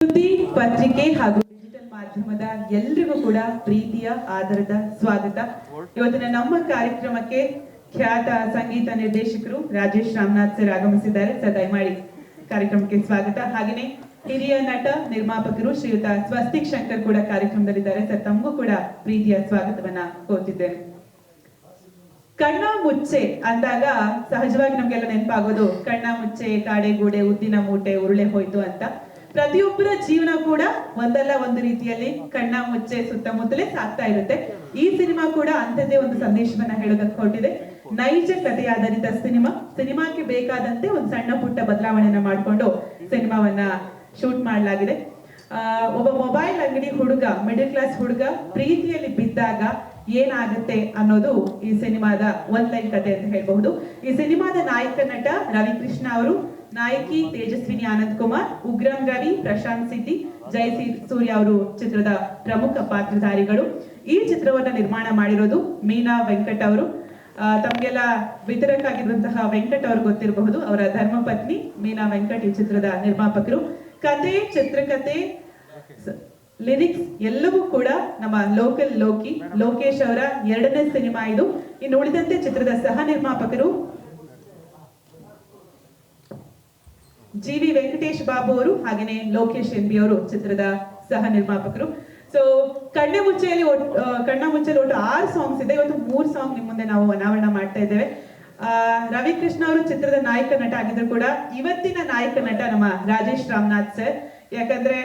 ಸುದ್ದಿ ಪತ್ರಿಕೆ ಹಾಗೂ ಡಿಜಿಟಲ್ ಮಾಧ್ಯಮದ ಎಲ್ರಿಗೂ ಕೂಡ ಪ್ರೀತಿಯ ಆಧಾರದ ಸ್ವಾಗತ. ಇವತ್ತಿನ ನಮ್ಮ ಕಾರ್ಯಕ್ರಮಕ್ಕೆ ಖ್ಯಾತ ಸಂಗೀತ ನಿರ್ದೇಶಕರು ರಾಜೇಶ್ ರಾಮನಾಥ್ ಸರ್ ಆಗಮಿಸಿದ್ದಾರೆ. ಸರ್ ದಯಮಾಡಿ ಕಾರ್ಯಕ್ರಮಕ್ಕೆ ಸ್ವಾಗತ. ಹಾಗೆಯೇ ಹಿರಿಯ ನಟ ನಿರ್ಮಾಪಕರು ಶ್ರೀಯುತ ಸ್ವಸ್ತಿಕ್ ಶಂಕರ್ ಕೂಡ ಕಾರ್ಯಕ್ರಮದಲ್ಲಿದ್ದಾರೆ. ಸರ್ ತಮಗೂ ಕೂಡ ಪ್ರೀತಿಯ ಸ್ವಾಗತವನ್ನ ಕೋರುತ್ತಿದ್ದೇನೆ. ಕಣ್ಣ ಮುಚ್ಚೆ ಅಂದಾಗ ಸಹಜವಾಗಿ ನಮ್ಗೆಲ್ಲ ನೆನಪಾಗೋದು ಕಣ್ಣ ಮುಚ್ಚೆ, ಕಾಡೆಗೂಡೆ, ಉದ್ದಿನ ಮೂಟೆ, ಉರುಳೆ ಹೋಯ್ತು ಅಂತ. ಪ್ರತಿಯೊಬ್ಬರ ಜೀವನ ಕೂಡ ಒಂದಲ್ಲ ಒಂದು ರೀತಿಯಲ್ಲಿ ಕಣ್ಣ ಮುಚ್ಚೆ ಸುತ್ತಮುತ್ತಲೇ ಸಾಕ್ತಾ ಇರುತ್ತೆ. ಈ ಸಿನಿಮಾ ಕೂಡ ಅಂಥದ್ದೇ ಒಂದು ಸಂದೇಶವನ್ನ ಹೇಳೋದಕ್ಕೆ ಹೊರಟಿದೆ. ನೈಜ ಕಥೆ ಆಧಾರಿತ ಸಿನಿಮಾಕ್ಕೆ ಬೇಕಾದಂತೆ ಒಂದು ಸಣ್ಣ ಪುಟ್ಟ ಬದಲಾವಣೆಯನ್ನ ಮಾಡಿಕೊಂಡು ಸಿನಿಮಾವನ್ನ ಶೂಟ್ ಮಾಡಲಾಗಿದೆ. ಒಬ್ಬ ಮೊಬೈಲ್ ಅಂಗಡಿ ಹುಡುಗ, ಮಿಡಲ್ ಕ್ಲಾಸ್ ಹುಡುಗ ಪ್ರೀತಿಯಲ್ಲಿ ಬಿದ್ದಾಗ ಏನಾಗುತ್ತೆ ಅನ್ನೋದು ಈ ಸಿನಿಮಾದ ಒನ್ ಲೈನ್ ಕಥೆ ಅಂತ ಹೇಳ್ಬಹುದು. ಈ ಸಿನಿಮಾದ ನಾಯಕ ನಟ ರವಿಕೃಷ್ಣ ಅವರು, ನಾಯಕಿ ತೇಜಸ್ವಿನಿ ಆನಂದ್ ಕುಮಾರ್, ಉಗ್ರಂ ರವಿ, ಪ್ರಶಾಂತ್ ಸಿದ್ದಿ, ಜಯಸಿ ಸೂರ್ಯ ಅವರು ಚಿತ್ರದ ಪ್ರಮುಖ ಪಾತ್ರಧಾರಿಗಳು. ಈ ಚಿತ್ರವನ್ನ ನಿರ್ಮಾಣ ಮಾಡಿರೋದು ಮೀನಾ ವೆಂಕಟ್ ಅವರು. ತಮ್ಗೆಲ್ಲ ವಿತರಕಾಗಿರುವಂತಹ ವೆಂಕಟ್ ಅವರು ಗೊತ್ತಿರಬಹುದು. ಅವರ ಧರ್ಮಪತ್ನಿ ಮೀನಾ ವೆಂಕಟ್ ಈ ಚಿತ್ರದ ನಿರ್ಮಾಪಕರು. ಕತೆ, ಚಿತ್ರಕಥೆ, ಲಿರಿಕ್ಸ್ ಎಲ್ಲವೂ ಕೂಡ ನಮ್ಮ ಲೋಕಲ್ ಲೋಕೇಶ್ ಅವರ ಎರಡನೇ ಸಿನಿಮಾ ಇದು. ಇನ್ನು ಉಳಿದಂತೆ ಚಿತ್ರದ ಸಹ ನಿರ್ಮಾಪಕರು ಜಿ.ವಿ. ವೆಂಕಟೇಶ್ ಬಾಬು ಅವರು, ಹಾಗೇನೆ ಲೋಕೇಶ್ ಎನ್ ಬಿ ಅವರು ಚಿತ್ರದ ಸಹ ನಿರ್ಮಾಪಕರು. ಸೊ ಕಣ್ಣ ಮುಚ್ಚೆಯಲ್ಲಿ ಒಟ್ಟು 6 ಸಾಂಗ್ಸ್ ಇದೆ. ಇವತ್ತು 3 ಸಾಂಗ್ ನಿಮ್ ಮುಂದೆ ನಾವು ಅನಾವರಣ ಮಾಡ್ತಾ ಇದ್ದೇವೆ. ರವಿಕೃಷ್ಣ ಅವರು ಚಿತ್ರದ ನಾಯಕ ನಟ ಆಗಿದ್ರು ಕೂಡ ಇವತ್ತಿನ ನಾಯಕ ನಟ ನಮ್ಮ ರಾಜೇಶ್ ರಾಮನಾಥ್ ಸರ್. ಯಾಕಂದ್ರೆ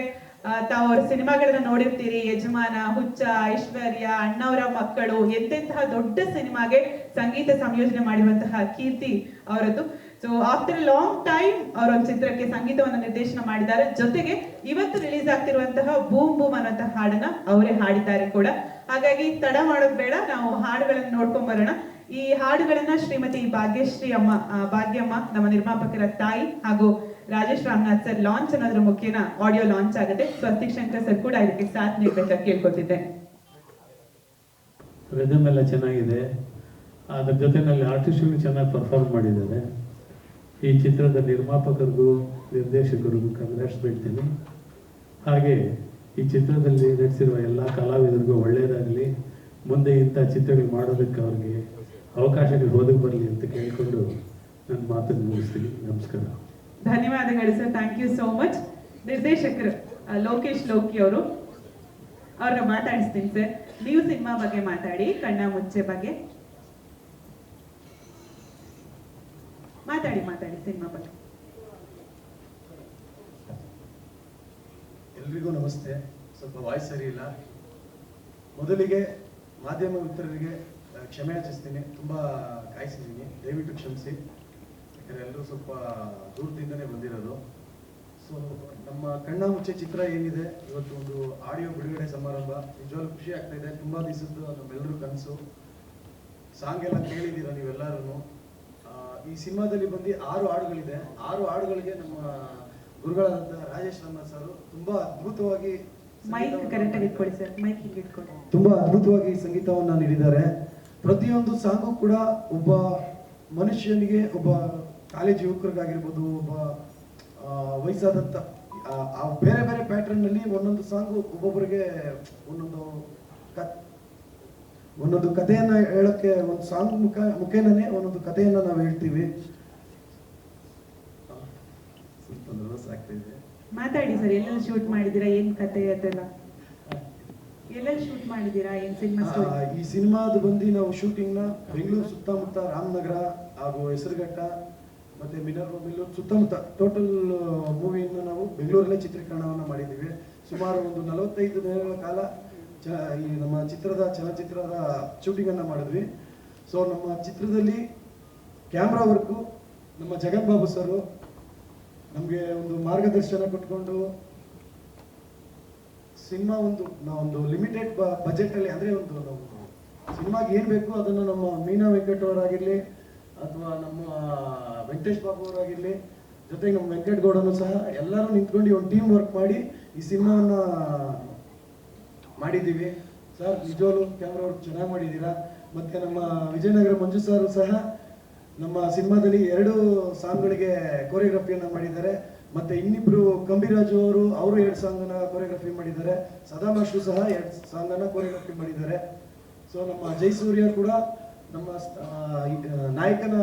ತಾವು ಅವ್ರ ಸಿನಿಮಾಗಳನ್ನ ನೋಡಿರ್ತೀರಿ. ಯಜಮಾನ, ಹುಚ್ಚ, ಐಶ್ವರ್ಯ, ಅಣ್ಣವರ ಮಕ್ಕಳು, ಎಂತೆಂತಹ ದೊಡ್ಡ ಸಿನಿಮಾಗೆ ಸಂಗೀತ ಸಂಯೋಜನೆ ಮಾಡಿರುವಂತಹ ಕೀರ್ತಿ ಅವರದ್ದು. ಸೊ ಆಫ್ಟರ್ ಲಾಂಗ್ ಟೈಮ್ ಅವರೊಂದು ಚಿತ್ರಕ್ಕೆ ಸಂಗೀತವನ್ನು ನಿರ್ದೇಶನ ಮಾಡಿದ್ದಾರೆ. ಜೊತೆಗೆ ಇವತ್ತು ರಿಲೀಸ್ ಆಗ್ತಿರುವಂತಹ ಬೂಮ್ ಬೂಮ್ ಅನ್ನುವಂತಹ ಹಾಡನ್ನ ಅವರೇ ಹಾಡಿದ್ದಾರೆ ಕೂಡ. ಹಾಗಾಗಿ ತಡ ಮಾಡೋದು ಬೇಡ, ನಾವು ಹಾಡುಗಳನ್ನ ನೋಡ್ಕೊಂಡ್ ಬರೋಣ. ಈ ಹಾಡುಗಳನ್ನ ಶ್ರೀಮತಿ ಭಾಗ್ಯಮ್ಮ ನಮ್ಮ ನಿರ್ಮಾಪಕರ ತಾಯಿ ಹಾಗೂ ರಾಜೇಶ್ ರಾಮನಾಥ್ ಸರ್ ಲಾಂಚ್ ಅನ್ನೋದ್ರ ಮುಖ್ಯನ ಆಡಿಯೋ ಲಾಂಚ್ ಆಗುತ್ತೆ. ಸ್ವಸ್ತಿಕ್ ಶಂಕರ್ ಸರ್ ಕೂಡ ಇದಕ್ಕೆ ಸಾಥ್ ನೀಡಬೇಕಾಗಿ ಕೇಳ್ಕೊತಿದ್ದೆ. ರಿದಮ್ ಎಲ್ಲ ಚೆನ್ನಾಗಿದೆ, ಅದ್ರ ಜೊತೆನಲ್ಲಿ ಆರ್ಟಿಸ್ಟ್ಗಳು ಚೆನ್ನಾಗಿ ಪರ್ಫಾರ್ಮ್ ಮಾಡಿದ್ದಾರೆ. ಈ ಚಿತ್ರದ ನಿರ್ಮಾಪಕರಿಗೂ ನಿರ್ದೇಶಕರಿಗೂ ಕಂಗ್ರಾಟ್ಸ್ ಬಿಡ್ತೀನಿ. ಹಾಗೆ ಈ ಚಿತ್ರದಲ್ಲಿ ನಟಿಸಿರುವ ಎಲ್ಲ ಕಲಾವಿದರಿಗೂ ಒಳ್ಳೆಯದಾಗಲಿ. ಮುಂದೆ ಇಂಥ ಚಿತ್ರಗಳು ಮಾಡೋದಕ್ಕೆ ಅವ್ರಿಗೆ ಅವಕಾಶಗಳು ಒದಗಿ ಬರಲಿ ಅಂತ ಕೇಳಿಕೊಂಡು ನನ್ನ ಮಾತನ್ನು ಮುಗಿಸ್ತೀನಿ. ನಮಸ್ಕಾರ. ಧನ್ಯವಾದಗಳು sir, thank you so much. ನಿರ್ದೇಶಕರು ಲೋಕೇಶ್ ಲೋಕಿ ಅವರು, ಅವ್ರನ್ನ ಮಾತಾಡಿಸ್ತೀನಿ ಸರ್. ನೀವು ಸಿನಿಮಾ ಬಗ್ಗೆ ಮಾತಾಡಿ, ಕಣ್ಣ ಮುಚ್ಚೆ ಬಗ್ಗೆ ಮಾತಾಡಿ ಸಿನಿಮಾ ಬಗ್ಗೆ. ಎಲ್ರಿಗೂ ನಮಸ್ತೆ. ಸ್ವಲ್ಪ ವಾಯ್ಸ್ ಸರಿ ಇಲ್ಲ. ಮೊದಲಿಗೆ ಮಾಧ್ಯಮ ಮಿತ್ರರಿಗೆ ಕ್ಷಮೆ ಯಾಚಿಸ್ತೀನಿ. ತುಂಬಾ ಕಾಯಿಸಿದ್ದೀನಿ, ದಯವಿಟ್ಟು ಕ್ಷಮಿಸಿ. ಯಾಕಂದ್ರೆ ಎಲ್ಲರೂ ಸ್ವಲ್ಪ ದೂರದಿಂದನೇ ಬಂದಿರೋದು. ಸೊ ನಮ್ಮ ಕಣ್ಣ ಮುಚ್ಚೆ ಚಿತ್ರ ಏನಿದೆ, ಇವತ್ತು ಒಂದು ಆಡಿಯೋ ಬಿಡುಗಡೆ ಸಮಾರಂಭ. ನಿಜವಾಗ್ಲೂ ಖುಷಿ ಆಗ್ತಾ ಇದೆ. ತುಂಬಾ ದಿವಸದ್ದು ನಮ್ಮೆಲ್ಲರೂ ಕನಸು. ಸಾಂಗ್ ಎಲ್ಲ ಕೇಳಿದ್ದೀರಾ ನೀವೆಲ್ಲರೂ. ಈ ಸಿನಿಮಾದಲ್ಲಿ ಬಂದು 6 ಹಾಡುಗಳಿದೆ. 6 ಹಾಡುಗಳಿಗೆ ನಮ್ಮ ಗುರುಗಳಾದಂಥ ರಾಜೇಶ್ ರಾಮನಾಥ್ ಸರ್ ತುಂಬಾ ಅದ್ಭುತವಾಗಿ ತುಂಬಾ ಅದ್ಭುತವಾಗಿ ಸಂಗೀತವನ್ನ ನೀಡಿದ್ದಾರೆ. ಪ್ರತಿಯೊಂದು ಸಾಂಗು ಕೂಡ ಒಬ್ಬ ಮನುಷ್ಯನಿಗೆ, ಒಬ್ಬ ಕಾಲೇಜ್ ಯುವಕರಿಗಾಗಿರ್ಬೋದು, ಒಬ್ಬ ವಯಸ್ಸಾದಂಥ ಬೇರೆ ಬೇರೆ ಪ್ಯಾಟರ್ನ್ ನಲ್ಲಿ ಒಂದೊಂದು ಸಾಂಗು ಒಬ್ಬೊಬ್ಬರಿಗೆ ಒಂದೊಂದು ಕಥೆಯನ್ನ ಹೇಳಕ್ಕೆ, ಒಂದು ಸಾಂಗ್ ಮುಖೇನೇ ಒಂದೊಂದು ಕಥೆಯನ್ನ ನಾವು ಹೇಳ್ತೀವಿ. ಸ್ವಲ್ಪ ನರ್ವಸ್ ಆಗ್ತಾ ಇದೆ. ಮಾತಾಡಿ ಸರ್. ಎಲ್ಲೆಲ್ಲಿ ಶೂಟ್ ಮಾಡಿದೀರಾ, ಏನ್ ಕಥೆ ಅದೆಲ್ಲ ಎಲ್ಲೆಲ್ಲಿ ಶೂಟ್ ಮಾಡಿದೀರಾ, ಏನ್ ಸಿನಿಮಾ? ಈ ಸಿನಿಮಾದ ಬಂದು ನಾವು ಶೂಟಿಂಗ್ ನ ಬೆಂಗಳೂರು ಸುತ್ತಮುತ್ತ, ರಾಮನಗರ ಹಾಗೂ ಹೆಸರುಘಟ್ಟ ಮತ್ತೆ ಮಿನರ್ವ ಸುತ್ತಮುತ್ತ ಟೋಟಲ್ ಮೂವಿಯನ್ನು ನಾವು ಬೆಂಗಳೂರಲ್ಲೇ ಚಿತ್ರೀಕರಣವನ್ನ ಮಾಡಿದ್ದೀವಿ. ಸುಮಾರು ಒಂದು 45 ದಿನಗಳ ಕಾಲ ಈ ನಮ್ಮ ಚಲನಚಿತ್ರದ ಶೂಟಿಂಗ್ ಅನ್ನ ಮಾಡಿದ್ವಿ. ಸೊ ನಮ್ಮ ಚಿತ್ರದಲ್ಲಿ ಕ್ಯಾಮ್ರಾ ವರ್ಕು ನಮ್ಮ ಜಗನ್ ಬಾಬು ಸರ್ ನಮಗೆ ಒಂದು ಮಾರ್ಗದರ್ಶನ ಕೊಟ್ಕೊಂಡು ಸಿನಿಮಾ ಒಂದು ಲಿಮಿಟೆಡ್ ಬಜೆಟ್ ಅಲ್ಲಿ, ಅಂದ್ರೆ ಒಂದು ಸಿನಿಮಾಗೆ ಏನ್ ಬೇಕು ಅದನ್ನ ನಮ್ಮ ಮೀನಾ ವೆಂಕಟ್ ಅವರಾಗಿರ್ಲಿ ಅಥವಾ ನಮ್ಮ ವೆಂಕಟೇಶ್ ಬಾಬು ಅವರಾಗಿರ್ಲಿ, ಜೊತೆಗೆ ನಮ್ಮ ವೆಂಕಟ್ ಗೌಡನು ಸಹ ಎಲ್ಲರೂ ನಿಂತ್ಕೊಂಡು ಒಂದು ಟೀಮ್ ವರ್ಕ್ ಮಾಡಿ ಈ ಸಿನಿಮಾವನ್ನ ಮಾಡಿದ್ದೀವಿ. ಸರ್ ನಿಜವಾಗ್ಲೂ ಕ್ಯಾಮ್ರಾ ವರ್ಕ್ ಚೆನ್ನಾಗಿ ಮಾಡಿದ್ದೀರಾ. ಮತ್ತೆ ನಮ್ಮ ವಿಜಯನಗರ ಮಂಜು ಸರ್ ಸಹ ನಮ್ಮ ಸಿನಿಮಾದಲ್ಲಿ 2 ಸಾಂಗ್ಗಳಿಗೆ ಕೊರಿಯೋಗ್ರಫಿಯನ್ನ ಮಾಡಿದ್ದಾರೆ. ಮತ್ತೆ ಇನ್ನಿಬ್ರು ಕಂಬಿರಾಜು ಅವರು 2 ಸಾಂಗನ್ನ ಕೊರಿಯೋಗ್ರಫಿ ಮಾಡಿದ್ದಾರೆ. ಸದಾ ಮಾಸ್ಟ್ರು ಸಹ 2 ಸಾಂಗನ್ನ ಕೊರಿಯೋಗ್ರಫಿ ಮಾಡಿದ್ದಾರೆ. ಸೊ ನಮ್ಮ ಜಯಸೂರ್ಯ ಕೂಡ ನಮ್ಮ ನಾಯಕನ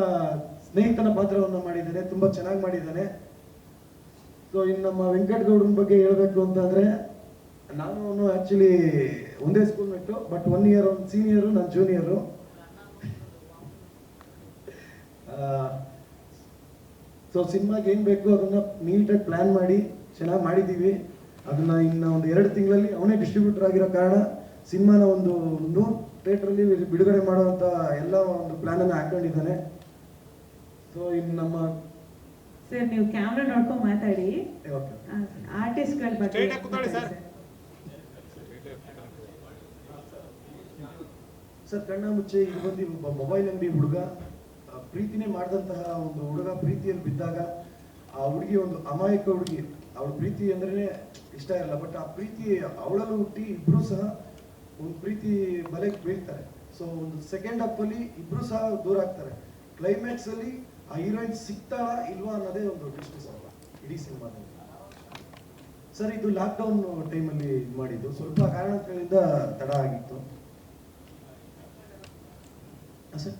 ಸ್ನೇಹಿತನ ಪಾತ್ರವನ್ನು ಮಾಡಿದ್ದಾನೆ, ತುಂಬಾ ಚೆನ್ನಾಗಿ ಮಾಡಿದ್ದಾನೆ. ಸೊ ಇನ್ನು ನಮ್ಮ ವೆಂಕಟಗೌಡನ ಬಗ್ಗೆ ಹೇಳ್ಬೇಕು ಅಂತಂದ್ರೆ, ನಾನು ಆಕ್ಚುಲಿ ಒಂದೇ ಸ್ಕೂಲ್ ಮೇಟು, ಬಟ್ 1 ಇಯರ್ ಒಂದು ಸೀನಿಯರು, ನಾನು ಜೂನಿಯರು. ಸೊ ಸಿನಿಮಾಗೆ ಏನ್ ಬೇಕು ಅದನ್ನ ನೀಟಾಗಿ ಪ್ಲಾನ್ ಮಾಡಿ ಚೆನ್ನಾಗಿ ಮಾಡಿದ್ದೀವಿ. ಅದನ್ನ ಇನ್ನು ಒಂದು 2 ತಿಂಗಳಲ್ಲಿ ಅವನೇ ಡಿಸ್ಟ್ರಿಬ್ಯೂಟರ್ ಆಗಿರೋ ಕಾರಣ ಸಿನಿಮಾನ ಒಂದು 100 ಥಿಯೇಟ್ರಲ್ಲಿ ಬಿಡುಗಡೆ ಮಾಡುವಂತ ಎಲ್ಲ ಒಂದು ಪ್ಲಾನ್ ಅನ್ನು ಹಾಕೊಂಡಿದ್ದಾನೆ. ಸೊ ಇನ್ನು ನಮ್ಮ ಸರ್ ನೀವು ಕ್ಯಾಮ್ರಾ ನೋಡ್ಕೊಂಡು ಮಾತಾಡಿ. ಆರ್ಟಿಸ್ಟ್ಗಳ ಬಗ್ಗೆ ಸರ್, ಕಣ್ಣ ಮುಚ್ಚೆ ಇದು ಬಂದು ಒಬ್ಬ ಮೊಬೈಲ್ ಅಂಗಡಿ ಹುಡುಗ ಪ್ರೀತಿನೇ ಮಾಡಿದಂತಹ ಒಂದು ಹುಡುಗ ಪ್ರೀತಿಯಲ್ಲಿ ಬಿದ್ದಾಗ ಆ ಹುಡುಗಿ ಒಂದು ಅಮಾಯಕ ಹುಡುಗಿ, ಅವಳ ಪ್ರೀತಿ ಅಂದ್ರೆ ಇಷ್ಟ ಇರಲ್ಲ, ಬಟ್ ಆ ಪ್ರೀತಿ ಅವಳಲ್ಲೂ ಹುಟ್ಟಿ ಇಬ್ರು ಸಹ ಒಂದು ಪ್ರೀತಿ ಬಲೆಗೆ ಬೀಳ್ತಾರೆ. ಸೊ ಒಂದು ಸೆಕೆಂಡ್ ಹಾಫ್ ಅಲ್ಲಿ ಇಬ್ರು ಸಹ ದೂರ ಆಗ್ತಾರೆ. ಕ್ಲೈಮ್ಯಾಕ್ಸ್ ಅಲ್ಲಿ ಆ ಹೀರೋಯಿನ್ ಸಿಗ್ತಾಳ ಇಲ್ವಾ ಅನ್ನೋದೇ ಒಂದು ಟ್ವಿಸ್ಟ್ ಸರ್ ಇಡೀ ಸಿನಿಮಾದಲ್ಲಿ. ಸರ್ ಇದು ಲಾಕ್ಡೌನ್ ಟೈಮಲ್ಲಿ ಮಾಡಿದ್ದು, ಸ್ವಲ್ಪ ಕಾರಣಗಳಿಂದ ತಡ ಆಗಿತ್ತು ಸರ್.